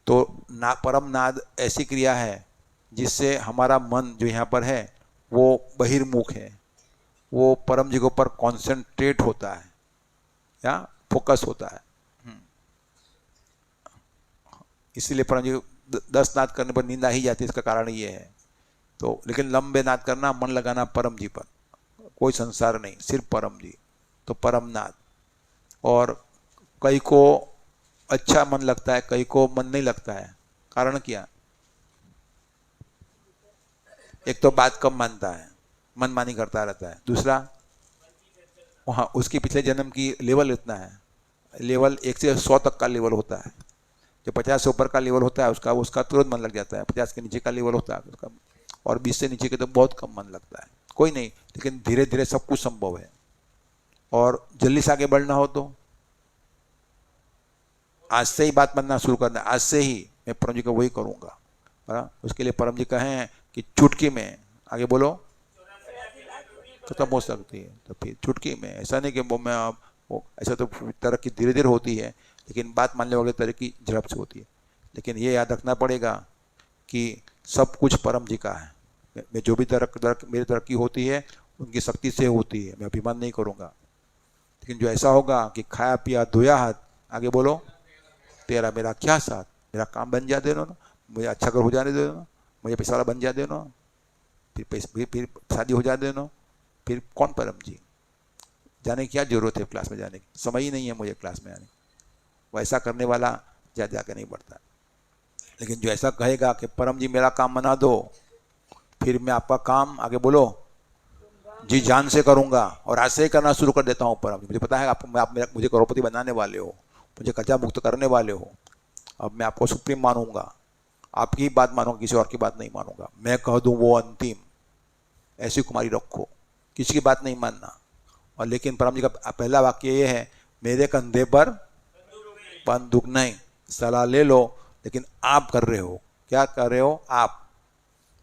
तो परम नाद ऐसी क्रिया है जिससे हमारा मन जो यहाँ पर है वो बहिर्मुख है, वो परम जी के ऊपर कॉन्सेंट्रेट होता है या फोकस होता है। इसीलिए परम जी 10 नाद करने पर नींद आ ही जाती है। इसका कारण ये है। तो लेकिन लंबे नाद करना, मन लगाना परम जी पर, कोई संसार नहीं, सिर्फ परम जी। तो परम नाद। और कई को अच्छा मन लगता है, कई को मन नहीं लगता है। कारण क्या? एक तो बात कम मानता है, मनमानी करता रहता है। दूसरा, वहाँ उसके पिछले जन्म की लेवल इतना है, लेवल 1 से 100 तक का लेवल होता है। जो 50 से ऊपर का लेवल होता है उसका उसका तुरंत मन लग जाता है। 50 के नीचे का लेवल होता है उसका, और 20 से नीचे के तो बहुत कम मन लगता है। कोई नहीं, लेकिन धीरे धीरे सब कुछ संभव है। और जल्दी से आगे बढ़ना हो तो आज से ही बात बनना शुरू करना। आज से ही मैं परम जी को वही करूँगा। उसके लिए परम जी कहें कि चुटकी में, आगे बोलो, खत्म हो सकती है। तो फिर चुटकी में, ऐसा नहीं कि वो मैं वो ऐसा तो तरक्की धीरे धीरे होती है, लेकिन बात मानने वाली तरक्की झड़प से होती है। लेकिन ये याद रखना पड़ेगा कि सब कुछ परम जी का है। मैं जो भी मेरी तरक्की होती है उनकी शक्ति से होती है, मैं अभिमान नहीं करूँगा। लेकिन जो ऐसा होगा कि खाया पिया धोया हाथ, आगे बोलो, तेरा मेरा क्या साथ, मेरा काम बन जा देना, मुझे अच्छा घर हो जाने देना, मुझे पैसा वाला बन जा देना, फिर शादी हो जा देना, फिर कौन परम जी। जाने की क्या जरूरत है क्लास में जाने की, समय ही नहीं है मुझे क्लास में आने। वैसा करने वाला ज़्यादा जाके नहीं बढ़ता। लेकिन जो ऐसा कहेगा कि परम जी मेरा काम बना दो, फिर मैं आपका काम, आगे बोलो, जी जान से करूंगा, और आज से ही करना शुरू कर देता हूँ परम जी। मुझे पता है आप मुझे करोड़पति बनाने वाले हो, मुझे कर्जा मुक्त करने वाले हो। अब मैं आपको सुप्रीम मानूंगा, आपकी ही बात मानूंगा, किसी और की बात नहीं मानूंगा। मैं कह दूं वो अंतिम, ऐसी कुमारी रखो, किसी की बात नहीं मानना। और लेकिन परम जी का पहला वाक्य ये है, मेरे कंधे पर बंदूक नहीं, सलाह ले लो, लेकिन आप कर रहे हो, क्या कर रहे हो आप,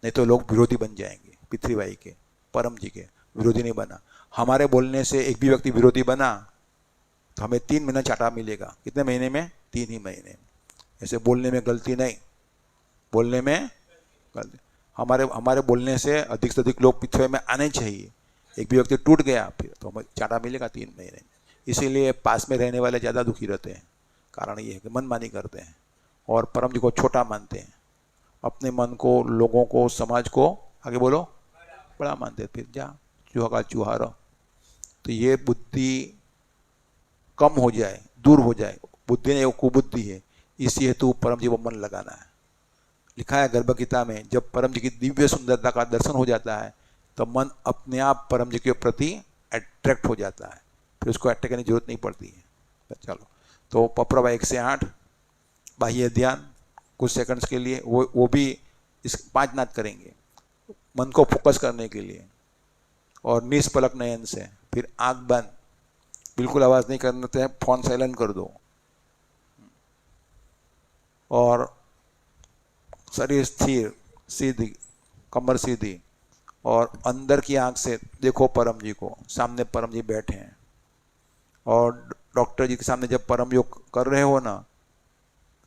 नहीं तो लोग विरोधी बन जाएंगे। पृथ्वीभाई के, परम जी के विरोधी नहीं बना। हमारे बोलने से एक भी व्यक्ति विरोधी बना तो हमें 3 महीना चाटा मिलेगा। कितने महीने में? 3 ही महीने। ऐसे बोलने में गलती नहीं, बोलने में गलती। हमारे हमारे बोलने से अधिक लोग पृथ्वी में आने चाहिए। एक भी व्यक्ति टूट गया फिर तो हमें चाटा मिलेगा 3 महीने। इसीलिए पास में रहने वाले ज़्यादा दुखी रहते हैं। कारण ये है कि मनमानी करते हैं और परम जी को छोटा मानते हैं। अपने मन को, लोगों को, समाज को, आगे बोलो, बड़ा मानते हैं। फिर जा चूहा का चूहा रहो। तो ये बुद्धि कम हो जाए, दूर हो जाए। बुद्धि ने एक कुबुद्धि है, इसी हेतु परम जी को मन लगाना है। लिखा है गर्भ गीता में, जब परम जी की दिव्य सुंदरता का दर्शन हो जाता है तो मन अपने आप परम जी के प्रति अट्रैक्ट हो जाता है, फिर उसको अट्रैक्ट करने की जरूरत नहीं पड़ती है। चलो, तो पप्रवा 1 से 8 बाह्य ध्यान कुछ सेकंड्स के लिए, वो भी इस 5 नाद करेंगे मन को फोकस करने के लिए, और निष्पलक नयन से। फिर आंख बंद, बिल्कुल आवाज नहीं करना है, फोन साइलेंट कर दो, और शरीर स्थिर, सीधी, कमर सीधी, और अंदर की आंख से देखो परम जी को। सामने परम जी बैठे हैं, और डॉक्टर जी के सामने जब परम योग कर रहे हो ना,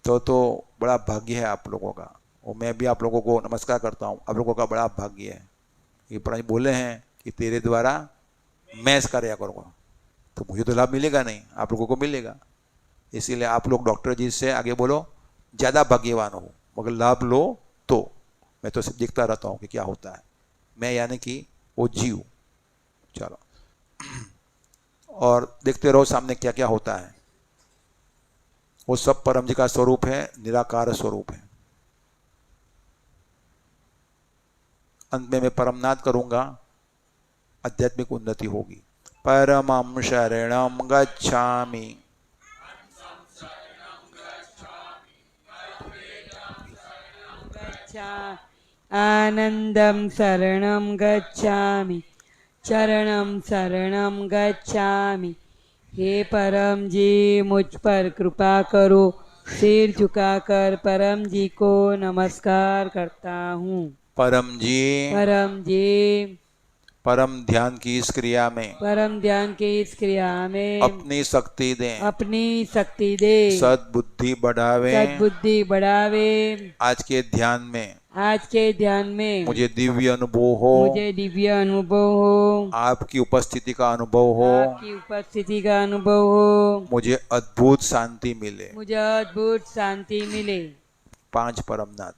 तो बड़ा भाग्य है आप लोगों का। और मैं भी आप लोगों को नमस्कार करता हूँ। आप लोगों का बड़ा भाग्य है। ये परम जी बोले हैं कि तेरे द्वारा मैं इस कार्य करूँगा, तो मुझे तो लाभ मिलेगा नहीं, आप लोगों को मिलेगा। इसीलिए आप लोग डॉक्टर जी से, आगे बोलो, ज़्यादा भाग्यवान हो, मगर लाभ लो तो। मैं तो सिर्फ देखता रहता हूँ कि क्या होता है। मैं यानी कि वो जीव। चलो, और देखते रहो सामने क्या क्या होता है। वो सब परम जी का स्वरूप है, निराकार स्वरूप है। अंत में मैं परमनाद करूंगा, आध्यात्मिक उन्नति होगी। परमं शरणं गच्छामि, आनंदं शरणं गच्छामि, चरणं शरणं गच्छामि। हे परम जी, मुझ पर कृपा करो। सिर झुकाकर परम जी को नमस्कार करता हूँ। परम जी, परम जी, परम ध्यान की इस क्रिया में परम ध्यान की इस क्रिया में अपनी शक्ति दें, अपनी शक्ति दे, सद्बुद्धि बढ़ावे। सद्बुद्धि बढ़ावे। आज के ध्यान में आज के ध्यान में मुझे दिव्य अनुभव हो, मुझे दिव्य अनुभव हो, आपकी उपस्थिति का अनुभव हो, आपकी उपस्थिति का अनुभव हो, मुझे अद्भुत शांति मिले। मुझे अद्भुत शांति मिले। 5 परमनाथ।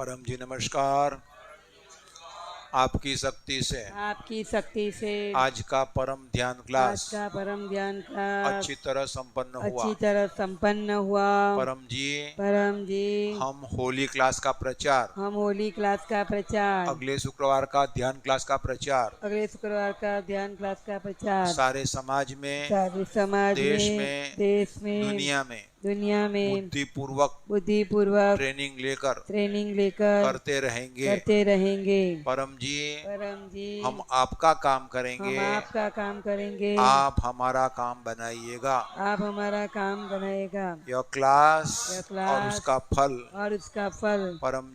परम जी नमस्कार। आपकी शक्ति से आज का परम ध्यान आज क्लास का परम ध्यान क्लास अच्छी तरह संपन्न हुआ। अच्छी तरह संपन्न हुआ। परम जी हम होली क्लास का प्रचार, होली क्लास का प्रचार, अगले शुक्रवार का ध्यान क्लास का प्रचार अगले शुक्रवार का ध्यान क्लास का प्रचार सारे समाज में, सारे समाज देश में, देश में, दुनिया में बुद्धिपूर्वक ट्रेनिंग लेकर करते रहेंगे। परम जी हम हम आपका काम करेंगे, आपका काम करेंगे, आप हमारा काम बनाइएगा। आप हमारा काम बनाएगा। यह क्लास यह क्लास और उसका फल और उसका फल परम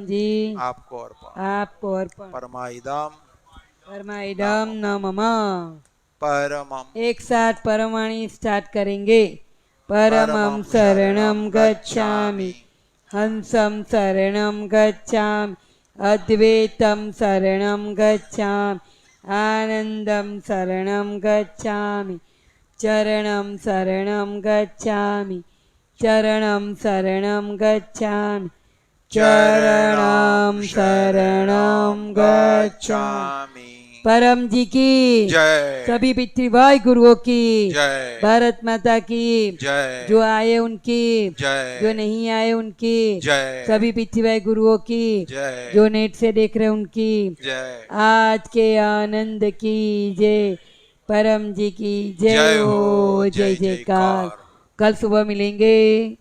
जी आपको अर्पण। परमाइदम परमाइडम नमः। परमम। एक साथ परमवाणी स्टार्ट करेंगे। परमं शरणं गच्छामि, हंसं शरणं गच्छामि, अद्वैतं शरणं गच्छामि, आनन्दं शरणं गच्छामि, चरणं शरणं गच्छामि, चरणं शरणं गच्छामि, चरणं शरणं गच्छामि। परम जी की जय। सभी पितृभाई गुरुओं की जय। भारत माता की जय। जो आए उनकी, जय। जो नहीं आए उनकी, जय। सभी पितृभाई गुरुओं की, जय। जो नेट से देख रहे उनकी, जय। आज के आनंद की जय। परम जी की जय हो। जय जयकार। कल सुबह मिलेंगे।